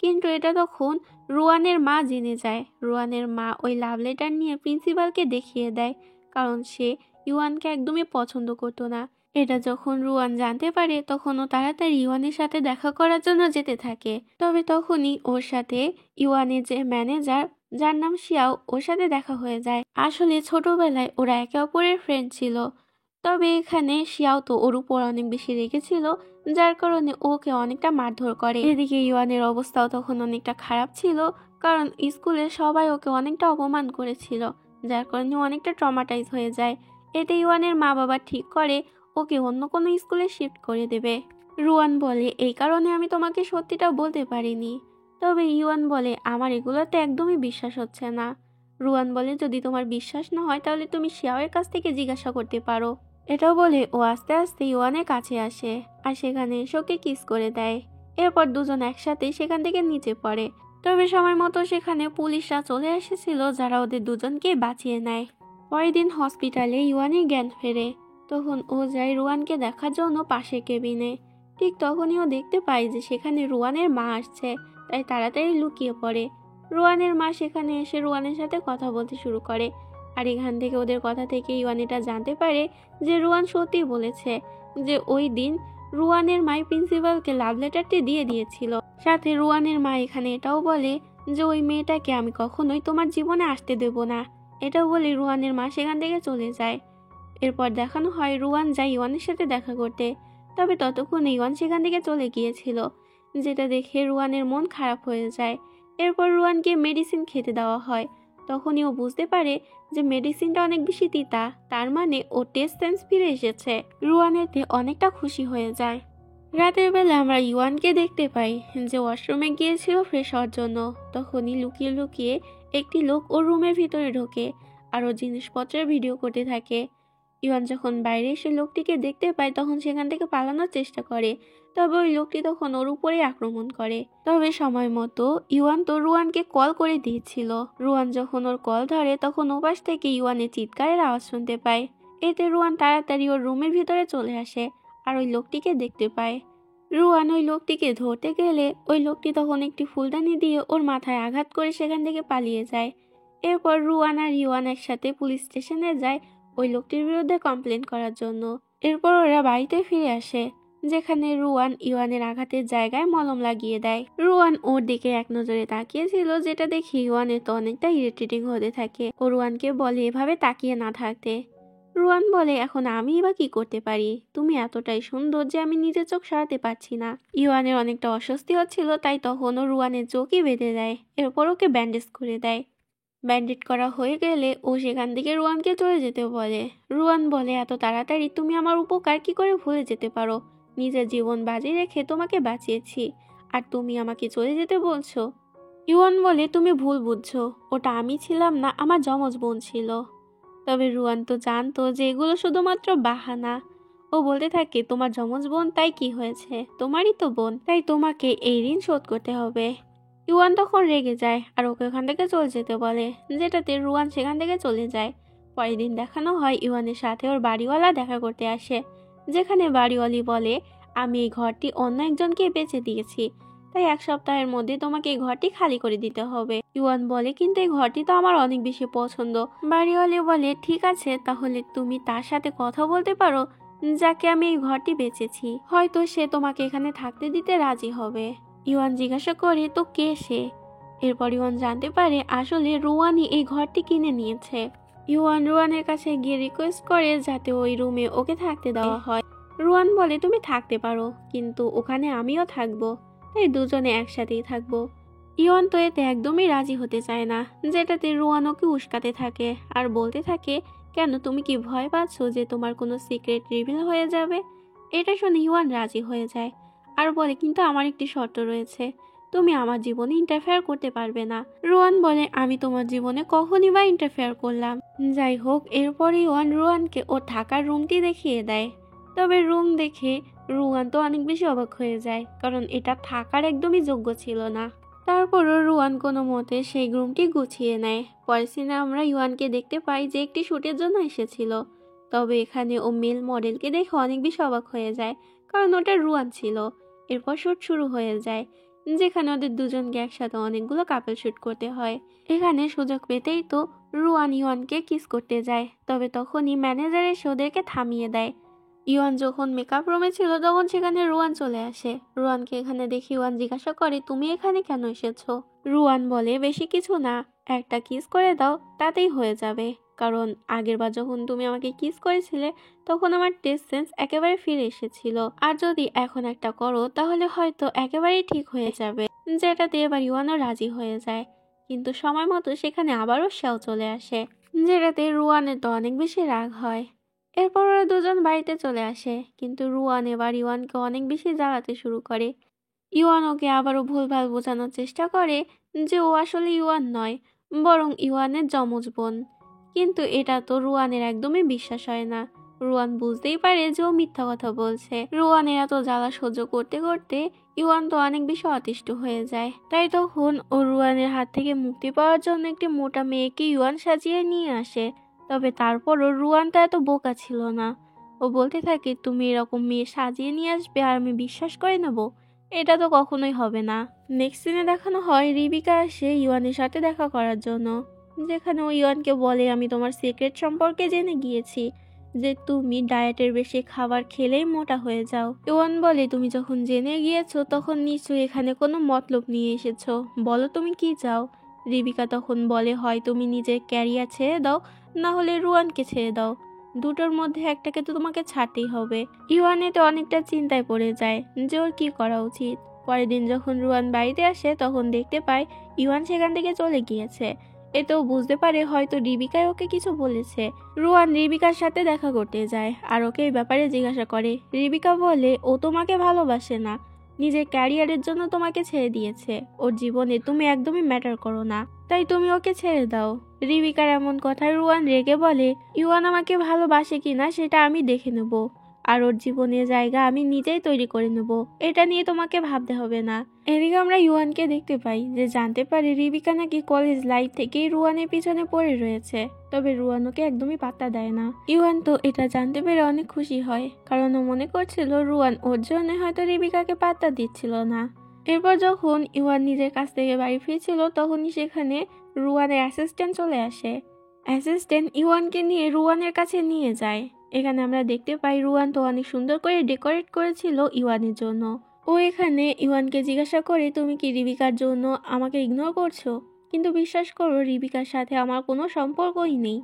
কিন্তু এটা তখন রুয়ানের মা জেনে যায়। রুয়ানের মা ওই লাভ লেটার নিয়ে প্রিন্সিপালকে দেখিয়ে দেয়, কারণ সে ইওয়ানকে একদমই পছন্দ করতো না। এটা যখন রুয়ান জানতে পারে তখন ও তাড়াতাড়ি ইওয়ানের সাথে দেখা করার জন্য যেতে থাকে। তবে তখনই ওর সাথে ইওয়ানের যে ম্যানেজার যার নাম শিয়াও, ওর সাথে দেখা হয়ে যায়। আসলে ছোটবেলায় ওরা একে অপরের ফ্রেন্ড ছিল। তবে এখানে শিয়াও তো ওর উপর অনেক বেশি রেগেছিল, যার কারণে ওকে অনেকটা মারধর করে। এদিকে ইউয়ানের অবস্থাও তখন অনেকটা খারাপ ছিল, কারণ স্কুলে সবাই ওকে অনেকটা অপমান করেছিল, যার কারণে অনেকটা ট্রমাটাইজ হয়ে যায়। এতে ইউয়ানের মা বাবা ঠিক করে ওকে অন্য কোনো স্কুলে শিফট করে দেবে। রুয়ান বলে, এই কারণে আমি তোমাকে সত্যিটা বলতে পারিনি। তবে ইউয়ান বলে, আমার এগুলোতে একদমই বিশ্বাস হচ্ছে না। রুয়ান বলে, যদি তোমার বিশ্বাস না হয় তাহলে তুমি শিয়াওয়ের কাছ থেকে জিজ্ঞাসা করতে পারো। এটাও বলে ও আস্তে আস্তে ইউয়ানের কাছে আসে আর সেখানে এসে কিস করে দেয়। এরপর দুজন একসাথে সেখান থেকে নিচে পড়ে। তবে সময় মতো সেখানে পুলিশরা চলে এসেছিল, যারা ওদের দুজনকে বাঁচিয়ে নেয়। পরের দিন হসপিটালে ইউয়ানের জ্ঞান ফেরে। তখন ও যায় রুয়ানকে দেখার জন্য পাশের কেবিনে। ঠিক তখনই ও দেখতে পায় যে সেখানে রুয়ানের মা আসছে, তাই তাড়াতাড়ি লুকিয়ে পড়ে। রুয়ানের মা সেখানে এসে রুয়ানের সাথে কথা বলতে শুরু করে। আর এখান থেকে ওদের কথা থেকে ইউয়ান এটা জানতে পারে যে রুয়ান সত্যি বলেছে যে ওই দিন রুয়ানের মাই প্রিন্সিপালকে লাভ লেটারটি দিয়ে দিয়েছিল। সাথে রুয়ানের মা এখানে এটাও বলে যে ওই মেয়েটাকে আমি কখনোই তোমার জীবনে আসতে দেব না। এটাও বলে রুয়ানের মা সেখান থেকে চলে যায়। এরপর দেখানো হয় রুয়ান যায় ইওয়ানের সাথে দেখা করতে। তবে ততক্ষণে ইওয়ান সেখান থেকে চলে গিয়েছিল, যেটা দেখে রুয়ানের মন খারাপ হয়ে যায়। এরপর রুয়ানকে মেডিসিন খেতে দেওয়া হয়। তখনই ও বুঝতে পারে যে মেডিসিনটা অনেক বেশি তিতা, তার মানে ও টেস্ট সেন্স ফিরে এসেছে। রুয়ান এতে অনেকটা খুশি হয়ে যায়। রাতের বেলা আমরা ইওয়ানকে দেখতে পাই যে ওয়াশরুমে গিয়েছিল ফ্রেশ হওয়ার জন্য। তখনই লুকিয়ে লুকিয়ে একটি লোক ওর রুমের ভিতরে ঢোকে আর ওর জিনিসপত্রের ভিডিও করতে থাকে। ইওয়ান যখন বাইরে এসে লোকটিকে দেখতে পায় তখন সেখান থেকে পালানোর চেষ্টা করে, তবে ওই লোকটি তখন ওর উপরে আক্রমণ করে। তবে সময় মতো ইওয়ান তো রুয়ানকে কল করে দিয়েছিল। রুয়ান যখন ওর কল ধরে তখন ওপাশ থেকে ইওয়ানের চিৎকারের আওয়াজ শুনতে পায়। এতে রুয়ান তাড়াতাড়ি ওর রুমের ভিতরে চলে আসে আর ওই লোকটিকে দেখতে পায়। রুয়ান ওই লোকটিকে ধরতে গেলে ওই লোকটি তখন একটি ফুলদানি দিয়ে ওর মাথায় আঘাত করে সেখান থেকে পালিয়ে যায়। এরপর রুয়ান আর ইওয়ান একসাথে পুলিশ স্টেশনে যায় ওই লোকটির বিরুদ্ধে কমপ্লেন করার জন্য। এরপর ওরা বাড়িতে ফিরে আসে, যেখানে রুয়ান ইওয়ানের আঘাতের জায়গায় মলম লাগিয়ে দেয়। রুয়ান ওর দিকে এক নজরে তাকিয়েছিল, যেটা দেখে ইওয়ানের তো অনেকটা ইরিটেটিং হতে থাকে। ও রুয়ানকে বলে এভাবে তাকিয়ে না থাকতে। রুয়ান বলে, এখন আমি বা কি করতে পারি? তুমি এতটাই সুন্দর যে আমি নিজের চোখ সরাতে পারছি না। ইওয়ানের অনেকটা অস্বস্তি হচ্ছিল, তাই তখন ও রুয়ানের চোখই বেঁধে দেয়। এরপর ওকে ব্যান্ডেজ করে দেয়। ব্যান্ডেড করা হয়ে গেলে ও সেখান থেকে রুয়ানকে চলে যেতে বলে। রুয়ান বলে, এত তাড়াতাড়ি তুমি আমার উপকার কি করে ভুলে যেতে পারো? নিজের জীবন বাজি রেখে তোমাকে বাঁচিয়েছি, আর তুমি আমাকে চলে যেতে বলছো? ইওয়ান বলে, তুমি ভুল বুঝছো, ওটা আমি ছিলাম না, আমার যমজ বোন ছিল। তবে রুয়ান তো জানতো যে এগুলো শুধুমাত্র বাহানা। ও বলতে থাকে, তোমার যমজ বোন তাই কি হয়েছে, তোমারই তো বোন, তাই তোমাকে এই ঋণ শোধ করতে হবে। ইওয়ান তখন রেগে যায় আর ওকে ওখান থেকে চলে যেতে বলে, যেটাতে রুয়ান সেখান থেকে চলে যায়। পরের দিন দেখানো হয় ইওয়ানের সাথে ওর বাড়িওয়ালা দেখা করতে আসে, যেখানে বাড়িওয়ালি বলে, আমি এই ঘরটি অন্য একজনকে বেচে দিয়েছি, তাই 1 সপ্তাহের মধ্যে তোমাকে এই ঘরটি খালি করে দিতে হবে। ইওয়ান বলে, কিন্তু এই ঘরটি তো আমার অনেক বেশি পছন্দ। বাড়িওয়ালি বলে, ঠিক আছে, তাহলে তুমি তার সাথে কথা বলতে পারো যাকে আমি এই ঘরটি বেচেছি, হয়তো সে তোমাকে এখানে থাকতে দিতে রাজি হবে। ইওয়ান জিজ্ঞাসা করে, তো কে সে? এরপর ইওয়ান জানতে পারে আসলে রুয়ানই এই ঘরটি কিনে নিয়েছে। ইওয়ান রুয়ানের কাছে গিয়ে রিকোয়েস্ট করে যাতে ওই রুমে ওকে থাকতে দেওয়া হয়। রুয়ান বলে, তুমি থাকতে পারো, কিন্তু ওখানে আমিও থাকবো, তাই দুজনে একসাথেই থাকবো। ইওয়ান তো এতে একদমই রাজি হতে চায় না, যেটাতে রুয়ান ওকে উস্কাতে থাকে আর বলতে থাকে, কেন, তুমি কি ভয় পাচ্ছ যে তোমার কোনো সিক্রেট রিভিল হয়ে যাবে? এটা শুনে ইওয়ান রাজি হয়ে যায় আর বলে, কিন্তু আমার একটি শর্ত রয়েছে, তুমি আমার জীবনে ইন্টারফেয়ার করতে পারবে না। রুয়ান বলে, আমি তোমার জীবনে কখনই বা ইন্টারফেয়ার করলাম? যাই হোক, এরপরে ইওয়ান রুয়ানকে ওর থাকার রুমটি দেখিয়ে দেয়। তবে রুম দেখে রুয়ান তো অনেক বেশি অবাক হয়ে যায়, কারণ এটা থাকার একদমই যোগ্য ছিল না। তারপরও রুয়ান কোনো মতে সেই রুমটি গুছিয়ে নেয়। পরের সিনে আমরা ইওয়ানকে দেখতে পাই যে একটি শুটের জন্য এসেছিল। তবে এখানে ও মেল মডেলকে দেখে অনেক বেশি অবাক হয়ে যায়, কারণ ওটা রুয়ান ছিল। এরপর শুট শুরু হয়ে যায়, যেখানে ওদের দুজনকে একসাথে অনেকগুলো কাপল শুট করতে হয়। এখানে সুযোগ পেতেই তো রুয়ান ইওয়ানকে কিস করতে যায়, তবে তখনই ম্যানেজার এসে ওদেরকে থামিয়ে দেয়। ইওয়ান যখন মেকআপ রুমে ছিল তখন সেখানে রুয়ান চলে আসে। রুয়ানকে এখানে দেখে ইওয়ান জিজ্ঞাসা করে, তুমি এখানে কেন এসেছো? রুয়ান বলে, বেশি কিছু না, একটা কিস করে দাও, তাতেই হয়ে যাবে। কারণ আগেরবার যখন তুমি আমাকে কিস করেছিলে তখন আমার টেস্ট সেন্স একেবারে ফিরে এসেছিল। আর যদি এখন একটা করো তাহলে হয়তো একেবারেই ঠিক হয়ে যাবে। যেটাতে এবার ইউয়ানও রাজি হয়ে যায়, কিন্তু সময় মতো সেখানে আবারও সেও চলে আসে, যেটাতে রুয়ানের তো অনেক বেশি রাগ হয়। এরপর ওরা দুজন বাড়িতে চলে আসে, কিন্তু রুয়ান এবার ইউয়ানকে অনেক বেশি জ্বালাতে শুরু করে। ইউয়ান ওকে আবারও ভুলভাল বোঝানোর চেষ্টা করে যে ও আসলে ইউয়ান নয়, বরং ইউয়ানের যমজ বোন। কিন্তু এটা তো রুয়ানের একদমই বিশ্বাস হয় না। রুয়ান বুঝতেই পারে যে ও মিথ্যা কথা বলছে। রুয়ানের এত জ্বালা সহ্য করতে করতে ইউয়ান তো অনেক বেশি অতিষ্ঠ হয়ে যায়। তাই তখন ও রুয়ানের হাত থেকে মুক্তি পাওয়ার জন্য একটি মোটা মেয়েকে ইউয়ান সাজিয়ে নিয়ে আসে। তবে তারপরও রুয়ান তো এত বোকা ছিল না। ও বলতে থাকে, তুমি এরকম মেয়ে সাজিয়ে নিয়ে আসবে আর আমি বিশ্বাস করে নেব? এটা তো কখনোই হবে না। নেক্সট সিনে দেখানো হয় রিবিকা আসে ইউয়ানের সাথে দেখা করার জন্য, যেখানে ও ইউয়ানকে বলে, আমি তোমার সিক্রেট সম্পর্কে জেনে গিয়েছি যে তুমি ডায়েটের বেশি খাবার খেলেই মোটা হয়ে যাও। ইউয়ান বলে, তুমি যখন জেনে গিয়েছো তখন নিশ্চয়ই এখানে কোনো মতলব নিয়ে এসেছো, বলো তুমি কি চাও? রিবিকা তখন বলে, হয় তুমি নিজের ক্যারিয়ার ছেড়ে দাও, না হলে রুয়ানকে ছেড়ে দাও, দুটোর মধ্যে একটাকে তো তোমাকে ছাড়তেই হবে। ইউয়ান এতে অনেকটা চিন্তায় পড়ে যায় যে ওর কি করা উচিত। পরের দিন যখন রুয়ান বাড়িতে আসে তখন দেখতে পায় ইউয়ান সেখান থেকে চলে গিয়েছে। এতেও বুঝতে পারে হয়তো রিবিকাই ওকে কিছু বলেছে। রুয়ান রিবিকার সাথে দেখা করতে যায় আর ওকে এই ব্যাপারে জিজ্ঞাসা করে। রিবিকা বলে, ও তোমাকে ভালোবাসে না, নিজের ক্যারিয়ারের জন্য তোমাকে ছেড়ে দিয়েছে। ওর জীবনে তুমি একদমই ম্যাটার করো না, তাই তুমি ওকে ছেড়ে দাও। রিবিকার এমন কথায় রুয়ান রেগে বলে, ইউয়ান আমাকে ভালোবাসে কিনা সেটা আমি দেখে নেব, আর ওর জীবনের জায়গা আমি নিজেই তৈরি করে নেব, এটা নিয়ে তোমাকে ভাবতে হবে না। এদিকে আমরা ইউয়ানকে দেখতে পাই যে জানতে পারে রিবিকা নাকি কলেজ লাইফ থেকেই রুয়ানের পিছনে পড়ে রয়েছে, তবে রুয়ান ওকে একদমই পাত্তা দেয় না। ইউয়ান তো এটা জানতে পেরে অনেক খুশি হয়, কারণ ও মনে করছিল রুয়ান ওর জন্য হয়তো রিবিকাকে পাত্তা দিচ্ছিল না। এরপর যখন ইউয়ান নিজের কাছ থেকে বাড়ি ফিরছিল তখনই সেখানে রুয়ানের অ্যাসিস্ট্যান্ট চলে আসে। অ্যাসিস্ট্যান্ট ইউয়ানকে নিয়ে রুয়ানের কাছে নিয়ে যায়। এখানে আমরা দেখতে পাই রুয়ান তো অনেক সুন্দর করে ডেকোরেট করেছিল ইউয়ানের জন্য। ও এখানে ইউয়ানকে জিজ্ঞাসা করে, তুমি কি রিবিকার জন্য আমাকে ইগনোর করছো? কিন্তু বিশ্বাস করো, রিবিকার সাথে আমার কোনো সম্পর্কই নেই।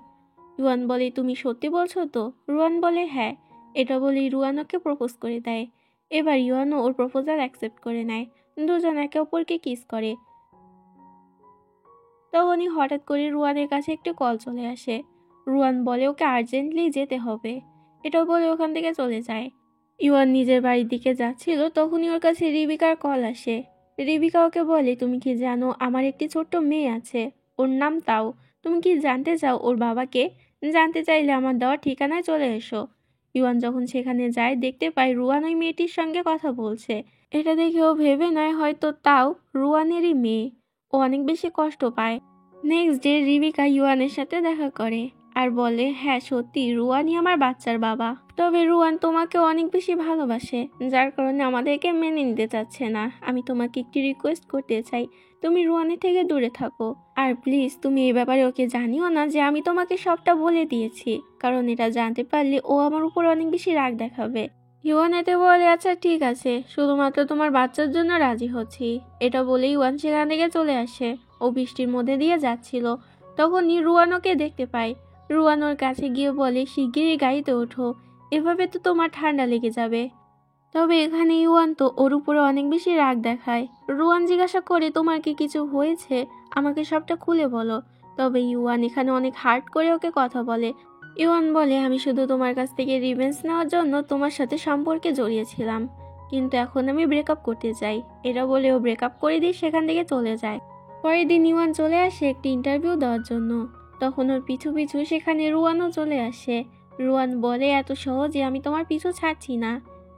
ইউয়ান বলে, তুমি সত্যি বলছো তো? রুয়ান বলে, হ্যাঁ। এটা বলেই রুয়ান ওকে প্রপোজ করে দেয়। এবার ইউয়ানও ওর প্রপোজাল অ্যাকসেপ্ট করে নেয়। দুজন একে অপরকে কিস করে। তখনই হঠাৎ করে রুয়ানের কাছে একটি কল চলে আসে। রুয়ান বলে ওকে আর্জেন্টলি যেতে হবে। এটাও বলে ওখান থেকে চলে যায়। ইউয়ান নিজের বাড়ির দিকে যাচ্ছিল তখনই ওর কাছে রিবিকার কল আসে। রিবিকা ওকে বলে, তুমি কি জানো আমার একটি ছোট্ট মেয়ে আছে, ওর নাম তাও। তুমি কি জানতে চাও ওর বাবাকে? জানতে চাইলে আমার দেওয়া ঠিকানায় চলে এসো। ইউয়ান যখন সেখানে যায় দেখতে পায় রুয়ান ওই মেয়েটির সঙ্গে কথা বলছে। এটা দেখে ও ভেবে নেয় হয়তো তাও রুয়ানেরই মেয়ে। ও অনেক বেশি কষ্ট পায়। নেক্সট ডে রিবিকা ইউয়ানের সাথে দেখা করে আর বলে, হ্যাঁ সত্যি রুয়ানই আমার বাচ্চার বাবা, তবে রুয়ান তোমাকে অনেক বেশি ভালোবাসে, যার কারণে আমাদেরকে মেনে নিতে চাচ্ছে না। আমি তোমাকে একটি রিকোয়েস্ট করতে চাই, তুমি রুয়ানের থেকে দূরে থাকো। আর প্লিজ তুমি এই ব্যাপারে ওকে জানিও না যে আমি তোমাকে সবটা বলে দিয়েছি, কারণ এটা জানতে পারলে ও আমার উপর অনেক বেশি রাগ দেখাবে। ইউয়ান এতে বলে, আচ্ছা ঠিক আছে, শুধুমাত্র তোমার বাচ্চার জন্য রাজি হচ্ছি। এটা বলেই ইউয়ান সেখান থেকে চলে আসে। ও বৃষ্টির মধ্যে দিয়ে যাচ্ছিল, তখনই রুয়ান ওকে দেখতে পায়। রুয়ান ওর কাছে গিয়ে বলে, শিগগিরই গাড়িতে ওঠো, এভাবে তো তোমার ঠান্ডা লেগে যাবে। তবে এখানে ইউয়ান তো ওর উপরে অনেক বেশি রাগ দেখায়। রুয়ান জিজ্ঞাসা করে, তোমার কি কিছু হয়েছে, আমাকে সবটা খুলে বলো। তবে ইউয়ান এখানে অনেক হার্ড করে ওকে কথা বলে। ইউয়ান বলে, আমি শুধু তোমার কাছ থেকে রিভেঞ্জ নেওয়ার জন্য তোমার সাথে সম্পর্কে জড়িয়েছিলাম, কিন্তু এখন আমি ব্রেকআপ করতে চাই। এটা বলে ও ব্রেকআপ করে দিয়ে সেখান থেকে চলে যায়। পরের দিন ইউয়ান চলে আসে একটি ইন্টারভিউ দেওয়ার জন্য। তখন ওর পিছু পিছু সেখানে রুয়ানও চলে আসে। রুয়ান বলে, এত সহজে আমি তোমার পিছু ছাড়ছি না।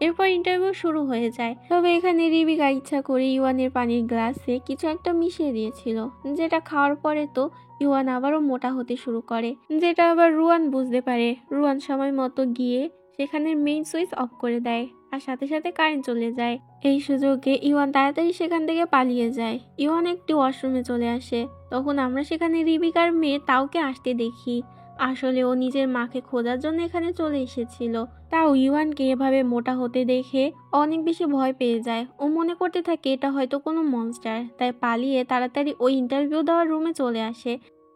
এরপর ইন্টারভিউ শুরু হয়ে যায়। তবে এখানে রিবিকা ইচ্ছা করে ইউয়ানের পানির গ্লাসে কিছু একটা মিশিয়ে দিয়েছিল, যেটা খাওয়ার পরে তো ইউয়ান আবারও মোটা হতে শুরু করে, যেটা আবার রুয়ান বুঝতে পারে। রুয়ান সময় মতো গিয়ে সেখানে মেইন সুইচ অফ করে দেয় আর সাথে সাথে কারেন্ট চলে যায়। এই সুযোগে ইউয়ান তাড়াতাড়ি সেখান থেকে পালিয়ে যায়। ইউয়ান একটি ওয়াশরুমে চলে আসে। তখন আমরা সেখানে রিবিকার মেয়ে তাওকে আসতে দেখি। আসলে ও নিজের মাকে খোঁজার জন্য এখানে চলে এসেছিল। তাও ইউয়ানকে এভাবে মোটা হতে দেখে অনেক বেশি ভয় পেয়ে যায়। ও মনে করতে থাকে এটা হয়তো কোনো মনস্টার, তাই পালিয়ে তাড়াতাড়ি ওই ইন্টারভিউ দেওয়ার রুমে চলে আসে,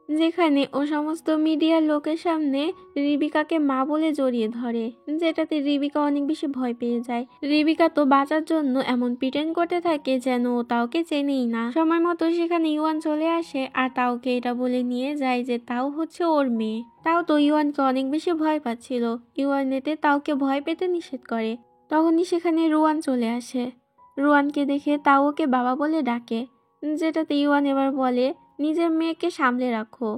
যেখানে ও সমস্ত মিডিয়ার লোকের সামনে রিবিকাকে মা বলে জড়িয়ে ধরে, যেটাতে রিবিকা অনেক বেশি ভয় পেয়ে যায়। রিবিকা তো বাঁচার জন্য এমন প্রিটেন্ড করতে থাকে যেন ও তাওকে চেনেই না। সময় মতো সেখানে ইউয়ান চলে আসে আর তাওকে এটা বলে নিয়ে যায় যে তাও হচ্ছে ওর মেয়ে। তাও তো ইউয়ানকে অনেক বেশি ভয় পাচ্ছিল। ইউয়ান এতে তাওকে ভয় পেতে নিষেধ করে। তখনই সেখানে রুয়ান চলে আসে। রুয়ানকে দেখে তাও ওকে বাবা বলে ডাকে, যেটাতে ইউয়ান এবার বলে নিজের মেয়েকে সামলে রাখো।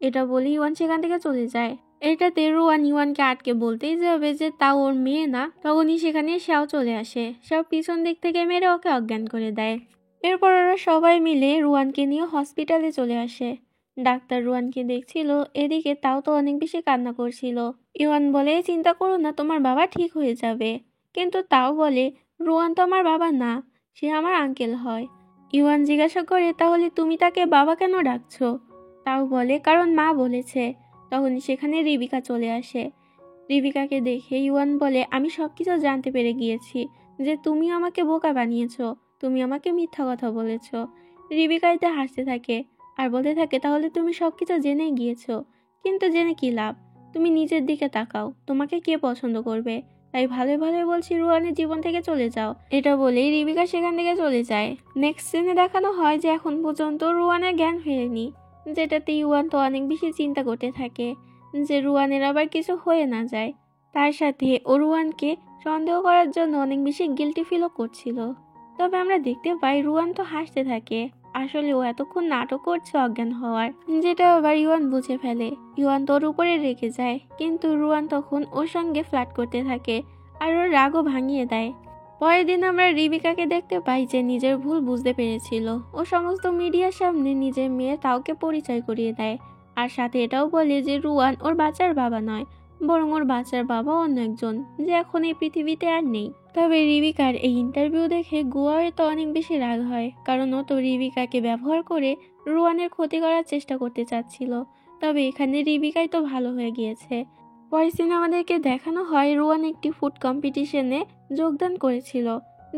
এটা বলে ইউয়ান সেখান থেকে চলে যায়। এটাতে রুয়ান ইউয়ানকে আটকে বলতেই যাবে যে তাও ওর মেয়ে না, তখনই সেখানে শ্যাও চলে আসে। শ্যাও পিছন দিক থেকে মেরে ওকে অজ্ঞান করে দেয়। এরপর ওরা সবাই মিলে রুয়ানকে নিয়ে হসপিটালে চলে আসে। ডাক্তার রুয়ানকে দেখছিল, এদিকে তাও তো অনেক বেশি কান্না করছিল। ইউয়ান বলে চিন্তা করো না, তোমার বাবা ঠিক হয়ে যাবে। কিন্তু তাও বলে রুয়ান তো আমার বাবা না, সে আমার আঙ্কেল হয়। ইউয়ান জিজ্ঞাসা করে তাহলে তুমি তাকে বাবা কেন ডাকছো? তাও বলে কারণ মা বলেছে। তখনই সেখানে রিবিকা চলে আসে। রিবিকাকে দেখে ইউয়ান বলে আমি সবকিছু জানতে পেরে গিয়েছি যে তুমি আমাকে বোকা বানিয়েছো, তুমি আমাকে মিথ্যা কথা বলেছো। রিবিকা এতে হাসতে থাকে আর বলতে থাকে তাহলে তুমি সবকিছু জেনে গিয়েছো, কিন্তু জেনে কি লাভ? তুমি নিজের দিকে তাকাও, তোমাকে কে পছন্দ করবে? তাই ভালোই ভালোই বলছি রুয়ানের জীবন থেকে চলে যাও। এটা বলেই রিবিকা সেখান থেকে চলে যায়। নেক্সট সিনে দেখানো হয় যে এখন পর্যন্ত রুয়ানের জ্ঞান ফেরেনি, যেটাতে ইউয়ান তো অনেক বেশি চিন্তা করতে থাকে যে রুয়ানের আবার কিছু হয়ে না যায়। তার সাথে ও রুয়ানকে সন্দেহ করার জন্য অনেক বেশি গিল্টি ফিলও করছিল। তবে আমরা দেখতে পাই রুয়ান তো হাসতে থাকে, আসলে ও এতক্ষণ নাটক করছে অজ্ঞান হওয়ার, যেটা আবার ইউয়ান বুঝে ফেলে। ইউয়ান তোর উপরে রেগে যায়, কিন্তু রুয়ান তখন ওর সঙ্গে ফ্লার্ট করতে থাকে আর ওর রাগও ভাঙিয়ে দেয়। পরের দিন আমরা রিবিকাকে দেখতে পাই যে নিজের ভুল বুঝতে পেরেছিল। ও সমস্ত মিডিয়ার সামনে নিজের মেয়ে তাওকে পরিচয় করিয়ে দেয় আর সাথে এটাও বলে যে রুয়ান ওর বাচ্চার বাবা নয়, বরং ওর বাচ্চার বাবা অন্য একজন, যে এখন এই পৃথিবীতে আর নেই। তবে রিবিকার এই ইন্টারভিউ দেখে গুয়ার তো অনেক বেশি রাগ হয়, কারণ ও তো রিবিকাকে ব্যবহার করে রুয়ানের ক্ষতি করার চেষ্টা করতে চাচ্ছিল। তবে এখানে রিবিকাই তো ভালো হয়ে গিয়েছে। পরের সিনে আমাদেরকে দেখানো হয় রুয়ান একটি ফুড কম্পিটিশনে যোগদান করেছিল,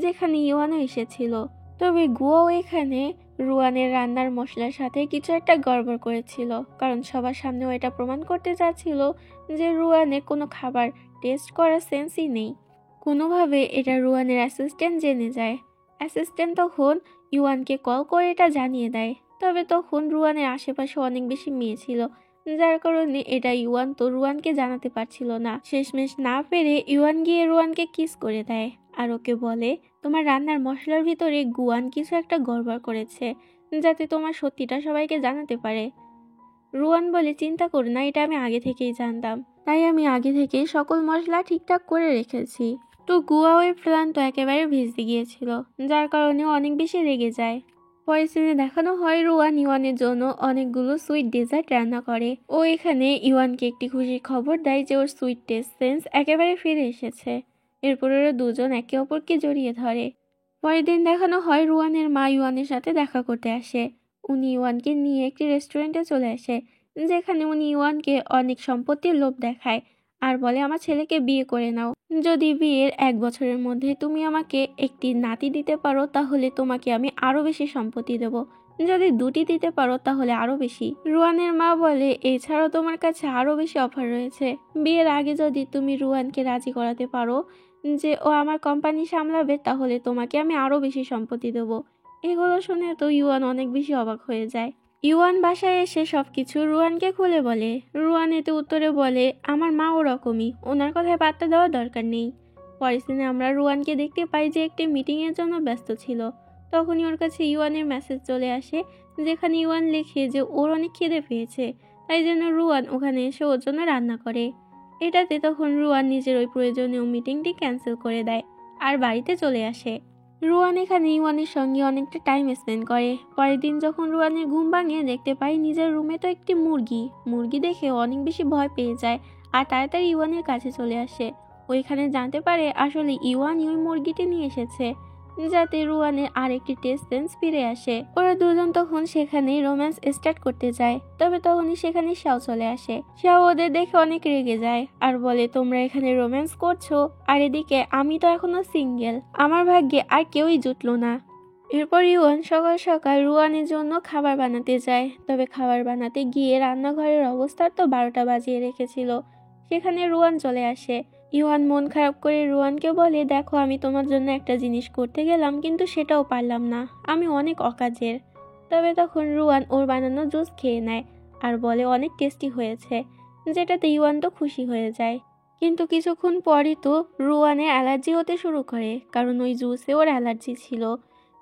যেখানে ইউয়ানও এসেছিল। তবে গুয়াও এখানে রুয়ানের রান্নার মশলার সাথে কিছু একটা গড়বড় করেছিল, কারণ সবার সামনেও এটা প্রমাণ করতে চাচ্ছিল যে রুয়ানের কোনো খাবার টেস্ট করার সেন্সই নেই। কোনোভাবে এটা রুয়ানের অ্যাসিস্ট্যান্ট জেনে যায়। অ্যাসিস্ট্যান্ট তখন ইউয়ানকে কল করে এটা জানিয়ে দেয়। তবে তখন রুয়ানের আশেপাশে অনেক বেশি মেয়ে ছিল, যার কারণে এটা ইউয়ান তো রুয়ানকে জানাতে পারছিল না। শেষমেশ না পেরে ইউয়ান গিয়ে রুয়ানকে কিস করে দেয় আর ওকে বলে তোমার রান্নার মশলার ভিতরে গুয়ান কিছু একটা গড়বড় করেছে, যাতে তোমার সত্যিটা সবাইকে জানাতে পারে। রুয়ান বলে চিন্তা করো না, এটা আমি আগে থেকেই জানতাম, তাই আমি আগে থেকেই সকল মশলা ঠিকঠাক করে রেখেছি। তো গুয়াওয়ের প্ল্যান তো একেবারে ভেস্তে গিয়েছিল, যার কারণে অনেক বেশি রেগে যায়। পরের সিনে দেখানো হয় রুয়ান ইউয়ানের জন্য অনেকগুলো সুইট ডেজার্ট রান্না করে। ও এখানে ইউয়ানকে একটি খুশির খবর দেয় যে ওর সুইট টেস্ট সেন্স একেবারে ফিরে এসেছে। এরপর ওরা দুজন একে অপরকে জড়িয়ে ধরে। পরের দিন দেখানো হয় রুয়ানের মা ইউয়ানের সাথে দেখা করতে আসে। উনি ইউয়ানকে নিয়ে একটি রেস্টুরেন্টে চলে আসে, যেখানে উনি ইউয়ানকে অনেক সম্পত্তির লোভ দেখায় আর বলে আমার ছেলেকে বিয়ে করে নাও, যদি বিয়ের 1 বছরের মধ্যে তুমি আমাকে একটি নাতি দিতে পারো তাহলে তোমাকে আমি আরো বেশি সম্পত্তি দেব, যদি 2টি দিতে পারো তাহলে আরো বেশি। রুয়ানের মা বলে এছাড়াও তোমার কাছে আরো বেশি অফার রয়েছে, বিয়ের আগে যদি তুমি রুয়ানকে রাজি করাতে পারো যে ও আমার কোম্পানি সামলাবে তাহলে তোমাকে আমি আরো বেশি সম্পত্তি দেব। এগুলো শুনে তো ইউয়ান অনেক বেশি অবাক হয়ে যায়। ইউয়ান বাসায় এসে সবকিছু রুয়ানকে খুলে বলে। রুয়ান এতে উত্তরে বলে আমার মা ওরকমই, ওনার কথায় পাত্তা দেওয়ার দরকার নেই। পরের দিনে আমরা রুয়ানকে দেখতে পাই যে একটি মিটিংয়ের জন্য ব্যস্ত ছিল। তখনই ওর কাছে ইউয়ানের মেসেজ চলে আসে, যেখানে ইউয়ান লেখে যে ওর অনেক খিদে পেয়েছে, তাই জন্য রুয়ান ওখানে এসে ওর জন্য রান্না করে। এটাতে তখন রুয়ান নিজের ওই প্রয়োজনীয় মিটিংটি ক্যান্সেল করে দেয় আর বাড়িতে চলে আসে। রুয়ান এখানে ইউয়ানের সঙ্গে অনেকটা টাইম স্পেন্ড করে। পরের দিন যখন রুয়ানের ঘুম ভাঙিয়ে দেখতে পাই নিজের রুমে তো একটি মুরগি দেখে অনেক বেশি ভয় পেয়ে যায় আর তাড়াতাড়ি ইউয়ানের কাছে চলে আসে। ওইখানে জানতে পারে আসলে ইউয়ানই ওই মুরগিটি নিয়ে এসেছে। যাতে রুয়ানের আরেকটি টেস্ট সেন্স ফিরে আসে। ওরা দুজন তখন সেখানে রোম্যান্স স্টার্ট করতে যায়, তবে তখনই সেখানে শাও চলে আসে। শাও ওদের দেখে অনেক রেগে যায় আর বলে, তোমরা এখানে রোম্যান্স করছো আর এদিকে আমি তো এখনো সিঙ্গেল, আমার ভাগ্যে আর কেউই জুটলো না। এরপর ইউয়ান সকাল সকাল রুয়ানের জন্য খাবার বানাতে যায়, তবে খাবার বানাতে গিয়ে রান্নাঘরের অবস্থা তো 12টা বাজিয়ে রেখেছিল। সেখানে রুয়ান চলে আসে। ইউয়ান মন খারাপ করে রুয়ানকে বলে, দেখো আমি তোমার জন্য একটা জিনিস করতে গেলাম কিন্তু সেটাও পারলাম না, আমি অনেক অকাজের। তবে তখন রুয়ান ওর বানানো জুস খেয়ে নেয় আর বলে অনেক টেস্টি হয়েছে, যেটাতে ইউয়ান তো খুশি হয়ে যায়। কিন্তু কিছুক্ষণ পরই তো রুয়ানের অ্যালার্জি হতে শুরু করে, কারণ ওই জুসে ওর অ্যালার্জি ছিল,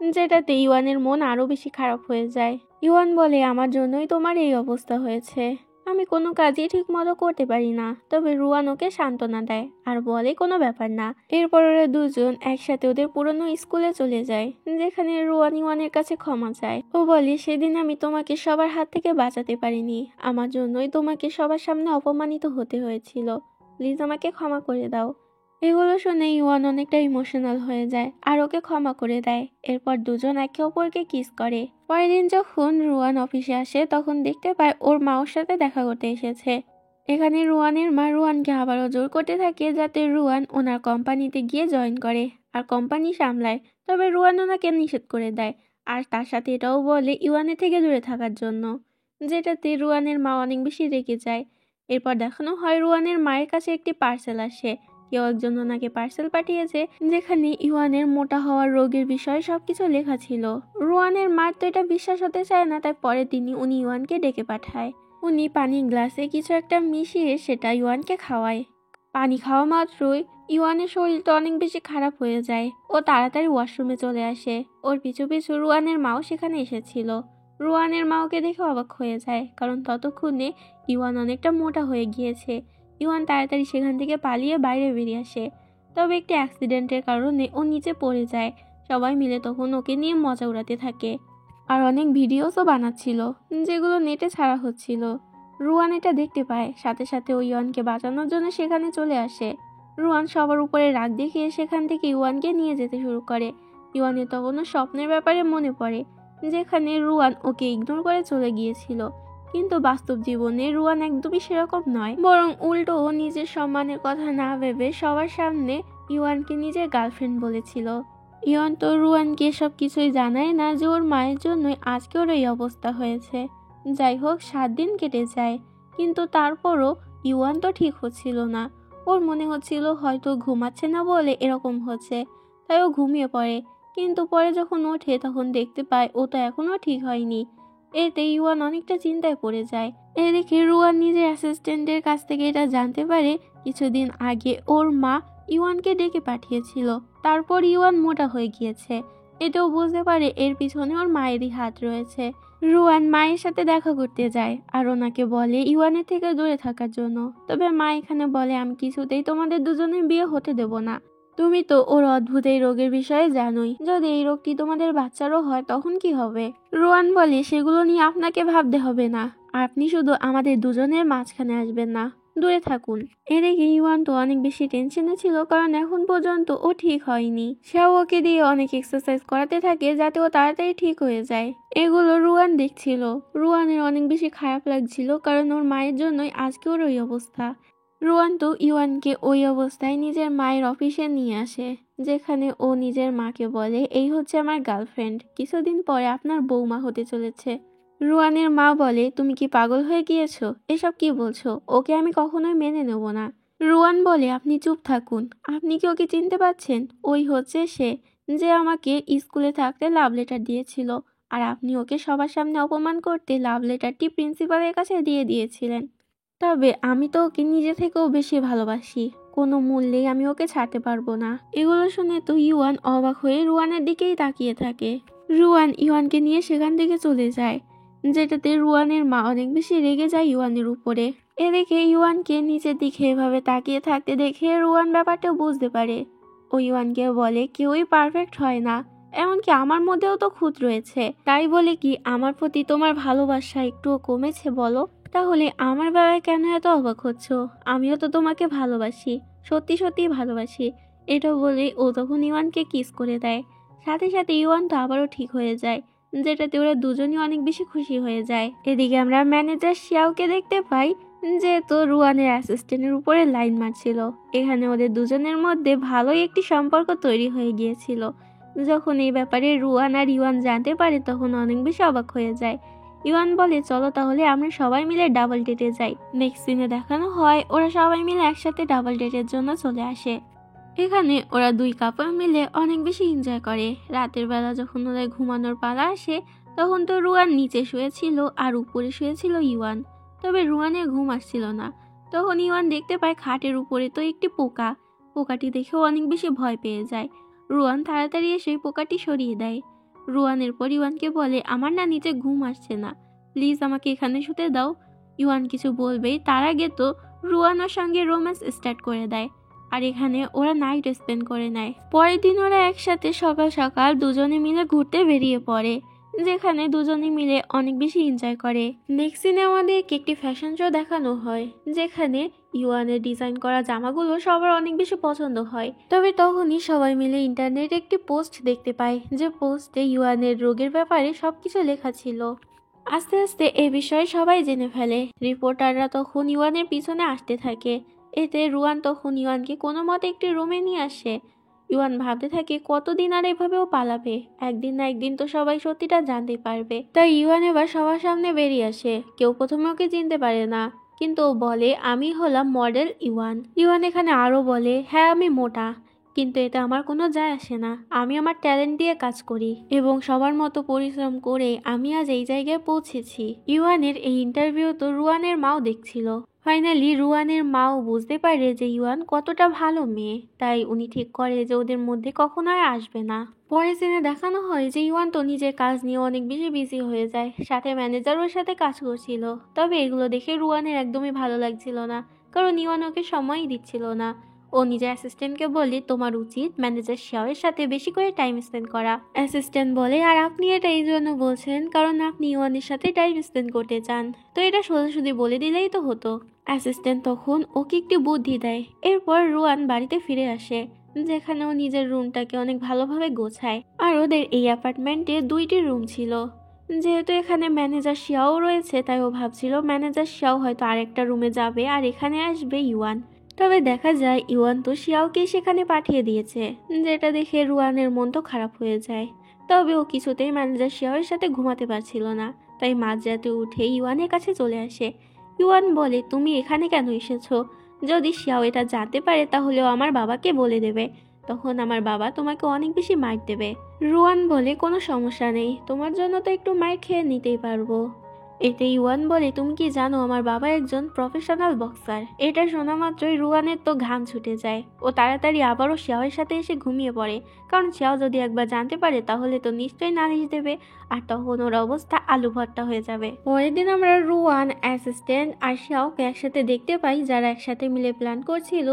যেটাতে ইউয়ানের মন আরো বেশি খারাপ হয়ে যায়। ইউয়ান বলে, আমার জন্যই তোমার এই অবস্থা হয়েছে, আমি কোনো কাজই ঠিক মতো করতে পারি না। তবে রুয়ান ওকে সান্ত্বনা দেয় আর বলে কোনো ব্যাপার না। এরপর ওরা দুজন একসাথে ওদের পুরনো স্কুলে চলে যায়, যেখানে রুয়ান ইউয়ানের কাছে ক্ষমা চায়। ও বলে, সেদিন আমি তোমাকে সবার হাত থেকে বাঁচাতে পারিনি, আমার জন্যই তোমাকে সবার সামনে অপমানিত হতে হয়েছিল, প্লিজ আমাকে ক্ষমা করে দাও। এগুলো শুনে ইউয়ান অনেকটা ইমোশনাল হয়ে যায় আর ওকে ক্ষমা করে দেয়। এরপর দুজন একে অপরকে কিস করে। পরের দিন যখন রুয়ান অফিসে আসে তখন দেখতে পায় ওর মা ওর সাথে দেখা করতে এসেছে। এখানে রুয়ানের মা রুয়ানকে আবারও জোর করতে থাকে যাতে রুয়ান ওনার কোম্পানিতে গিয়ে জয়েন করে আর কোম্পানি সামলায়। তবে রুয়ান ওনাকে নিষেধ করে দেয় আর তার সাথে এটাও বলে ইউয়ানের থেকে দূরে থাকার জন্য, যেটাতে রুয়ানের মা অনেক বেশি রেগে যায়। এরপর দেখানো হয় রুয়ানের মায়ের কাছে একটি পার্সেল আসে, কেউ একজন ওনাকে পার্সেল পাঠিয়েছে যেখানে ইউয়ানের মোটা হওয়ার রোগের বিষয়ে সবকিছু লেখা ছিল। রুয়ানের মার তো এটা বিশ্বাস হতে চায় না, তাই পরের দিনই উনি ইউয়ানকে ডেকে পাঠায়। উনি পানির গ্লাসে কিছু একটা মিশিয়ে সেটা ইউয়ানকে খাওয়ায়। পানি খাওয়া মাত্রই ইউয়ানের শরীরটা অনেক বেশি খারাপ হয়ে যায়। ও তাড়াতাড়ি ওয়াশরুমে চলে আসে। ওর পিছু পিছু রুয়ানের মাও সেখানে এসেছিল। রুয়ানের মা ওকে দেখে অবাক হয়ে যায়, কারণ ততক্ষণে ইউয়ান অনেকটা মোটা হয়ে গিয়েছে। ইউয়ান তাড়াতাড়ি সেখান থেকে পালিয়ে বাইরে বেরিয়ে আসে। তবে একটি অ্যাক্সিডেন্টের কারণে ও নিচে পড়ে যায়। সবাই মিলে তখন ওকে নিয়ে মজা উড়াতে থাকে আর অনেক ভিডিওসও বানাচ্ছিল, যেগুলো নেটে ছাড়া হচ্ছিল। রুয়ান এটা দেখতে পায়, সাথে সাথে ও ইউয়ানকে বাঁচানোর জন্য সেখানে চলে আসে। রুয়ান সবার উপরে রাগ দেখিয়ে সেখান থেকে ইউয়ানকে নিয়ে যেতে শুরু করে। ইউয়ানের তখনও স্বপ্নের ব্যাপারে মনে পড়ে, যেখানে রুয়ান ওকে ইগনোর করে চলে গিয়েছিল। কিন্তু বাস্তব জীবনে রুয়ান একদমই সেরকম নয়, বরং উল্টো ও নিজের সম্মানের কথা না ভেবে সবার সামনে ইউয়ানকে নিজের গার্লফ্রেন্ড বলেছিল। ইউয়ান তো রুয়ানকে সব কিছুই জানায় না যে ওর মায়ের জন্যই আজকে ওর এই অবস্থা হয়েছে। যাই হোক 7 দিন কেটে যায়, কিন্তু তারপরও ইউয়ান তো ঠিক হচ্ছিল না। ওর মনে হচ্ছিল হয়তো ঘুমাচ্ছে না বলে এরকম হচ্ছে, তাই ও ঘুমিয়ে পড়ে। কিন্তু পরে যখন ওঠে তখন দেখতে পায় ও তো এখনো ঠিক হয়নি। এতে ইউয়ান অনেকটা চিন্তায় পড়ে যায়। এদিকে রুয়ান নিজের অ্যাসিস্ট্যান্টের কাছ থেকে এটা জানতে পারে কিছুদিন আগে ওর মা ইউয়ানকে ডেকে পাঠিয়েছিল, তারপর ইউয়ান মোটা হয়ে গিয়েছে। এটাও বুঝতে পারে এর পিছনে ওর মায়েরই হাত রয়েছে। রুয়ান মায়ের সাথে দেখা করতে যায় আর ওনাকে বলে ইউয়ানের থেকে দূরে থাকার জন্য। তবে মা এখানে বলে, আমি কিছুতেই তোমাদের দুজনের বিয়ে হতে দেব না, তুমি তো ওর অদ্ভুত এই রোগের বিষয়ে জানোই, যদি এই রোগটি তোমাদের বাচ্চারও হয় তখন কি হবে। রুয়ান বলে, সেগুলো নিয়ে আপনাকে ভাবতে হবে না, আপনি শুধু আমাদের দুজনের মাঝখানে আসবেন না, দূরে থাকুন। এদিকে ইউয়ান তো অনেক বেশি টেনশনে ছিল, কারণ এখন পর্যন্ত ও ঠিক হয়নি। সেও ওকে দিয়ে অনেক এক্সারসাইজ করাতে থাকে যাতে ও তাড়াতাড়ি ঠিক হয়ে যায়। এগুলো রুয়ান দেখছিল। রুয়ানের অনেক বেশি খারাপ লাগছিল, কারণ ওর মায়ের জন্যই আজকে ওর ওই অবস্থা। রুয়ান তো ইউয়ানকে ওই অবস্থায় নিজের মায়ের অফিসে নিয়ে আসে, যেখানে ও নিজের মাকে বলে, এই হচ্ছে আমার গার্লফ্রেন্ড, কিছুদিন পরে আপনার বৌমা হতে চলেছে। রুয়ানের মা বলে, তুমি কি পাগল হয়ে গিয়েছো, এসব কি বলছো, ওকে আমি কখনোই মেনে নেব না। রুয়ান বলে, আপনি চুপ থাকুন, আপনি কি ওকে চিনতে পারছেন? ওই হচ্ছে সে, যে আমাকে স্কুলে থাকতে লাভ লেটার দিয়েছিল, আর আপনি ওকে সবার সামনে অপমান করতে লাভ লেটারটি প্রিন্সিপালের কাছে দিয়ে দিয়েছিলেন। তবে আমি তো ওকে নিজে থেকেও বেশি ভালোবাসি, কোনো মূল্যেই আমি ওকে ছাড়তে পারবো না। এগুলো শুনে তো ইউয়ান অবাক হয়ে রুয়ানের দিকেই তাকিয়ে থাকে। রুয়ান ইউয়ানকে নিয়ে সেখান থেকে চলে যায়, যেটাতে রুয়ানের মা অনেক বেশি রেগে যায় ইউয়ানের উপরে। এদিকে ইউয়ানকে নিচের দিকে এভাবে তাকিয়ে থাকতে দেখে রুয়ান ব্যাপারটা বুঝতে পারে। ও ইউয়ানকে বলে, কেউই পারফেক্ট হয় না, এমনকি আমার মধ্যেও তো খুঁত রয়েছে, তাই বলে কি আমার প্রতি তোমার ভালোবাসা একটুও কমেছে বলো? তাহলে আমার বেলায় কেন এত অবাক হচ্ছ? আমিও তো তোমাকে ভালোবাসি, সত্যি সত্যি ভালোবাসি। এটা বলে ও তখন ইউয়ানকে কিস করে দেয়। সাথে সাথে ইওয়ান তো আবারও ঠিক হয়ে যায়, যেটাতে ওরা দুজনই অনেক বেশি খুশি হয়ে যায়। এদিকে আমরা ম্যানেজার শিয়াওকে দেখতে পাই, যেহেতু রুয়ানের অ্যাসিস্ট্যান্টের উপরে লাইন মারছিল। এখানে ওদের দুজনের মধ্যে ভালোই একটি সম্পর্ক তৈরি হয়ে গিয়েছিল। যখন এই ব্যাপারে রুয়ান আর ইওয়ান জানতে পারে তখন অনেক বেশি অবাক হয়ে যায়। ইওয়ান বলে, চলো তাহলে আমরা সবাই মিলে ডাবল ডেটে যাই। নেক্সট সিনে দেখানো হয় ওরা সবাই মিলে একসাথে ডাবল ডেটের জন্য চলে আসে। এখানে ওরা দুই কাপল মিলে অনেক বেশি এনজয় করে। রাতের বেলা যখন ওদের ঘুমানোর পালা আসে তখন তো রুয়ান নিচে শুয়েছিল আর উপরে শুয়েছিল ইওয়ান। তবে রুয়ানের ঘুম আসছিল না। তখন ইওয়ান দেখতে পায় খাটের উপরে তো একটি পোকা। পোকাটি দেখেও অনেক বেশি ভয় পেয়ে যায়। রুয়ান তাড়াতাড়ি এসে পোকাটি সরিয়ে দেয়। রুয়ানের পর ইওয়ানকে বলে, আমার না নিচে ঘুম আসছে না, প্লিজ আমাকে এখানে শুতে দাও। ইওয়ান কিছু বলবেই তার আগে তো রুয়ানের সঙ্গে রোম্যান্স স্টার্ট করে দেয়। আর এখানে ওরা নাইট স্পেন্ড করে নেয়। পরের দিন ওরা একসাথে সকাল সকাল দুজনে মিলে ঘুরতে বেরিয়ে পড়ে, যেখানে দুজনে মিলে অনেক বেশি এনজয় করে। নেক্সট দিনে আমাদেরকে একটি ফ্যাশন শো দেখানো হয়, যেখানে ইওয়ানের ডিজাইন করা জামাগুলো সবার অনেক বেশি পছন্দ হয়। তবে তখনই সবাই মিলে ইন্টারনেটে একটি পোস্ট দেখতে পায়, যে পোস্টে ইওয়ানের রোগের ব্যাপারে সবকিছু লেখা ছিল। আস্তে আস্তে এ বিষয়ে সবাই জেনে ফেলে। রিপোর্টাররা তখন ইওয়ানের পিছনে আসতে থাকে। এতে রুয়ান তখন ইওয়ানকে কোনো মতে একটি রুমে নিয়ে আসে। ইওয়ান ভাবতে থাকে কতদিন আর এভাবেও পালাবে, একদিন না একদিন তো সবাই সত্যিটা জানতে পারবে। তাই ইওয়ান এবার সবার সামনে বেরিয়ে আসে। কেউ প্রথমে ওকে চিনতে পারে না, কিন্তু ও বলে, আমি হলাম মডেল ইওয়ান। ইওয়ান এখানে আরো বলে, হ্যাঁ আমি মোটা, কিন্তু এতে আমার কোনো যায় আসে না, আমি আমার ট্যালেন্ট দিয়ে কাজ করি এবং সবার মতো পরিশ্রম করে আমি আজ এই জায়গায় পৌঁছেছি। ইওয়ানের এই ইন্টারভিউ তো রুয়ানের মাও দেখছিল। ফাইনালি রুয়ানের মাও বুঝতে পারে যে ইওয়ান কতটা ভালো মেয়ে, তাই উনি ঠিক করে যে ওদের মধ্যে কখনো আর আসবে না। পরের সিনে দেখানো হয় যে ইওয়ান তো নিজের কাজ নিয়ে অনেক বেশি বিজি হয়ে যায়, সাথে ম্যানেজার ওর সাথে কাজ করছিল। তবে এগুলো দেখে রুয়ানের একদমই ভালো লাগছিল না, কারণ ইওয়ান ওকে সময়ই দিচ্ছিল না। ও নিজের অ্যাসিস্ট্যান্টকে বলে, তোমার উচিত ম্যানেজার শিয়াওয়ের সাথে বেশি করে টাইম স্পেন্ড করা। অ্যাসিস্ট্যান্ট বলে, আর আপনি এটা এই জন্য বলছেন কারণ আপনি ইওয়ানের সাথে টাইম স্পেন্ড করতে চান, তো এটা সোজাসুজি বলে দিলেই তো হতো। অ্যাসিস্ট্যান্ট তখন ওকে একটি বুদ্ধি দেয়। এরপর রুয়ান বাড়িতে ফিরে আসে, যেখানে ও নিজের রুমটাকে অনেক ভালোভাবে গোছায়। আর ওদের এই অ্যাপার্টমেন্টে দুইটি রুম ছিল। যেহেতু এখানে ম্যানেজার শিয়াও রয়েছে, তাই ও ভাবছিল ম্যানেজার শিয়াও হয়তো আরেকটা রুমে যাবে আর এখানে আসবে ইওয়ান। তবে দেখা যায় ইওয়ান তো শিয়াওকে সেখানে পাঠিয়ে দিয়েছে, যেটা দেখে রুয়ানের মন তো খারাপ হয়ে যায়। তবে ও কিছুতেই ম্যানেজার শিয়াওয়ের সাথে ঘুমাতে পারছিল না, তাই মাঝরাতে উঠে ইওয়ানের কাছে চলে আসে। ইওয়ান বলে, তুমি এখানে কেন এসেছো? যদি শিয়াও এটা জানতে পারে তাহলেও আমার বাবাকে বলে দেবে, তখন আমার বাবা তোমাকে অনেক বেশি মার দেবে। রুয়ান বলে, কোনো সমস্যা নেই, তোমার জন্য তো একটু মার খেয়ে নিতেই পারবো। এতে ইওয়ান বলে, তুমি কি জানো আমার বাবা একজন প্রফেশনাল বক্সার? এটা শোনা মাত্রই রুয়ানের তো ঘাম ছুটে যায়। ও তাড়াতাড়ি আবারও শিয়াওয়ের সাথে এসে ঘুমিয়ে পড়ে, কারণ শিয়াও যদি একবার জানতে পারে তাহলে তো নিশ্চয়ই নালিশ দেবে, আর তখন ওর অবস্থা আলু ভর্তা হয়ে যাবে। পরের দিন আমরা রুয়ান, অ্যাসিস্ট্যান্ট আর শিয়াওকে একসাথে দেখতে পাই, যারা একসাথে মিলে প্ল্যান করছিল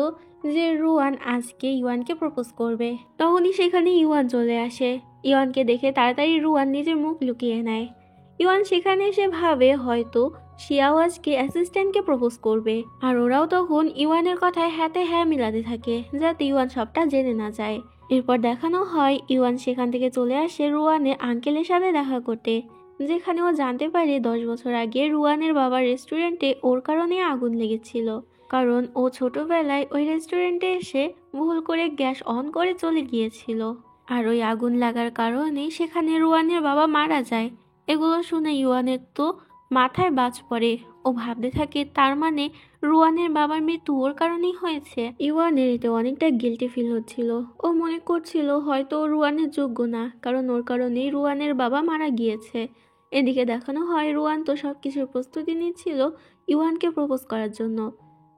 যে রুয়ান আজকে ইওয়ানকে প্রপোজ করবে। তখনই সেখানে ইওয়ান চলে আসে। ইওয়ানকে দেখে তাড়াতাড়ি রুয়ান নিজের মুখ লুকিয়ে নেয়। ইওয়ান সেখানে এসে ভাবে হয়তো শিয়াও আজকে অ্যাসিস্ট্যান্টকে প্রপোজ করবে, আর ওরাও তখন ইওয়ানের কথায় হ্যাঁতে হ্যাঁ মিলাতে থাকে, যাতে ইওয়ান সবটা জেনে না যায়। এরপর দেখানো হয় ইওয়ান সেখান থেকে চলে আসে রুয়ানের আঙ্কেলের সাথে দেখা করতে, যেখানে ও জানতে পারে 10 বছর আগে রুয়ানের বাবার রেস্টুরেন্টে ওর কারণে আগুন লেগেছিল, কারণ ও ছোটবেলায় ওই রেস্টুরেন্টে এসে ভুল করে গ্যাস অন করে চলে গিয়েছিল, আর ওই আগুন লাগার কারণে সেখানে রুয়ানের বাবা মারা যায়। এগুলো শুনে ইওয়ানের তো মাথায় বাজ পড়ে। ও ভাবতে থাকে তার মানে রুয়ানের বাবার মৃত্যু ওর কারণেই হয়েছে। ইওয়ানের এতে অনেকটা গিল্টি ফিল হচ্ছিল। ও মনে করছিল হয়তো ও রুয়ানের যোগ্য না, কারণ ওর কারণেই রুয়ানের বাবা মারা গিয়েছে। এদিকে দেখানো হয় রুয়ান তো সবকিছুর প্রস্তুতি নিচ্ছিল ইওয়ানকে প্রপোজ করার জন্য।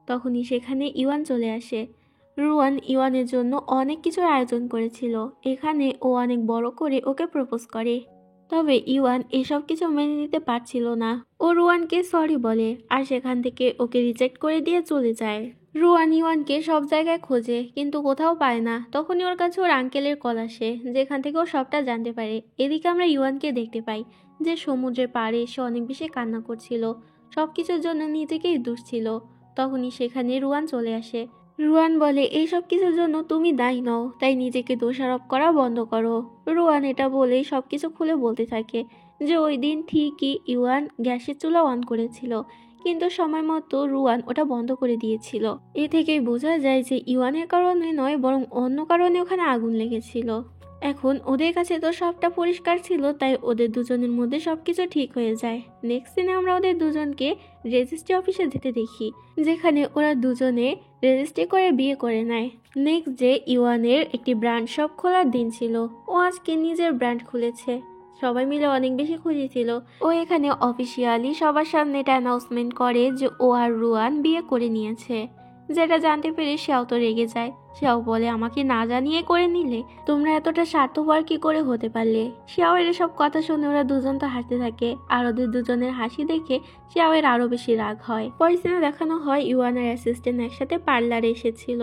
তখনই সেখানে ইওয়ান চলে আসে। রুয়ান ইওয়ানের জন্য অনেক কিছুর আয়োজন করেছিল। এখানে ও অনেক বড় করে ওকে প্রপোজ করে। তবে ইওয়ান এসব কিছু মেনে নিতে পারছিল না। ও রুয়ানকে সরি বলে আর সেখান থেকে ওকে রিজেক্ট করে দিয়ে চলে যায়। রুয়ান ইওয়ানকে সব জায়গায় খোঁজে, কিন্তু কোথাও পায় না। তখনই ওর কাছে ওর আঙ্কেলের কল আসে, যেখান থেকে ও সবটা জানতে পারে। এদিকে আমরা ইওয়ানকে দেখতে পাই যে সমুদ্রের পাড়ে এসে অনেক বেশি কান্না করছিল, সবকিছুর জন্য নিজেকেই দোষ ছিল। তখনই সেখানে রুয়ান চলে আসে। রুয়ান বলে এইসব কিছুর জন্য তুমি দায়ী নও, তাই নিজেকে দোষারোপ করা বন্ধ করো। রুয়ান এটা বলেই সবকিছু খুলে বলতে থাকে যে ওই দিন ঠিকই ইউয়ান গ্যাসের চুলা অন করেছিল, কিন্তু সময় মতো রুয়ান ওটা বন্ধ করে দিয়েছিল। এ থেকেই বোঝা যায় যে ইউয়ানের কারণে নয়, বরং অন্য কারণে ওখানে আগুন লেগেছিল। এখন ওদের কাছে তো সবটা পরিষ্কার ছিল, তাই ওদের দুজনের মধ্যে সবকিছু ঠিক হয়ে যায়। নেক্সট দিনে আমরা ওদের দুজনকে রেজিস্ট্রি অফিসে যেতে দেখি, যেখানে ওরা দুজনে রেজিস্ট্রি করে বিয়ে করে নেয়। নেক্সট ডে ইওয়ানের একটি ব্র্যান্ড শপ খোলার দিন ছিল। ও আজকে নিজের ব্র্যান্ড খুলেছে। সবাই মিলে অনেক বেশি খুশি ছিল। ও এখানে অফিসিয়ালি সবার সামনে এটা অ্যানাউন্সমেন্ট করে যে ও আর রুয়ান বিয়ে করে নিয়েছে। যেটা জানতে পেরে সেও তো রেগে যায়। সেও বলে আমাকে না জানিয়ে করে নিলে, তোমরা এতটা স্বার্থপর কি করে হতে পারলে। শিয়াওয়ের এসব কথা শুনে ওরা দুজন তো হাসতে থাকে, আর ওদের দুজনের হাসি দেখে শিয়াওয়ের আরো বেশি রাগ হয়। পরের দিনে দেখানো হয় ইউয়ান আর অ্যাসিস্ট্যান্ট একসাথে পার্লারে এসেছিল,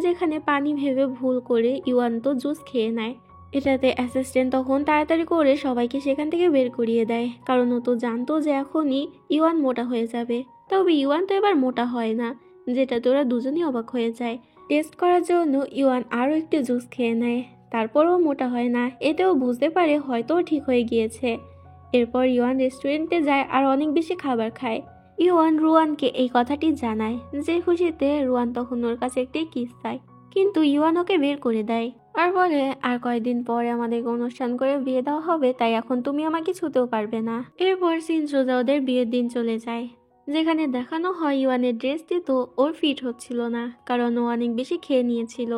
যেখানে পানি ভেবে ভুল করে ইউয়ান তো জুস খেয়ে নেয়। এটাতে অ্যাসিস্ট্যান্ট তখন তাড়াতাড়ি করে সবাইকে সেখান থেকে বের করিয়ে দেয়, কারণ ও তো জানতো যে এখনই ইউয়ান মোটা হয়ে যাবে। তবে ইউয়ান তো এবার মোটা হয় না, যেটাতে ওরা দুজনেই অবাক হয়ে যায়। টেস্ট করার জন্য ইউয়ান আরও একটি জুস খেয়ে নেয়, তারপরও মোটা হয় না। এতেও বুঝতে পারে হয়তো ও ঠিক হয়ে গিয়েছে। এরপর ইউয়ান রেস্টুরেন্টে যায় আর অনেক বেশি খাবার খায়। ইউয়ান রুয়ানকে এই কথাটি জানায়, যে খুশিতে রুয়ান তখন ওর কাছে একটি কিস চায়, কিন্তু ইউয়ান ওকে বের করে দেয় আর বলে আর কয়েকদিন পরে আমাদের অনুষ্ঠান করে বিয়ে দেওয়া হবে, তাই এখন তুমি আমাকে ছুতেও পারবে না। এরপর সিন সোজা ওদের বিয়ের দিন চলে যায়, যেখানে দেখানো হয় ইউয়ানের ড্রেসটি তো ওর ফিট হচ্ছিল না, কারণ ও অনেক বেশি খেয়ে নিয়েছিল।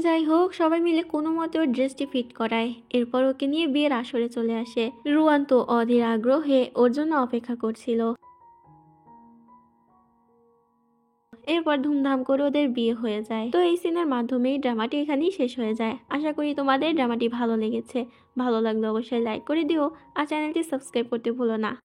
যাই হোক, সবাই মিলে কোনো মতে ওর ড্রেসটি ফিট করায়। এরপর ওকে নিয়ে বিয়ের আসরে চলে আসে। রুয়ান তো অধীর আগ্রহে ওর জন্য অপেক্ষা করছিল। এরপর ধুমধাম করে ওদের বিয়ে হয়ে যায়। তো এই সিনের মাধ্যমেই ড্রামাটি এখানেই শেষ হয়ে যায়। আশা করি তোমাদের ড্রামাটি ভালো লেগেছে। ভালো লাগলে অবশ্যই লাইক করে দিও আর চ্যানেলটি সাবস্ক্রাইব করতে ভুলো না।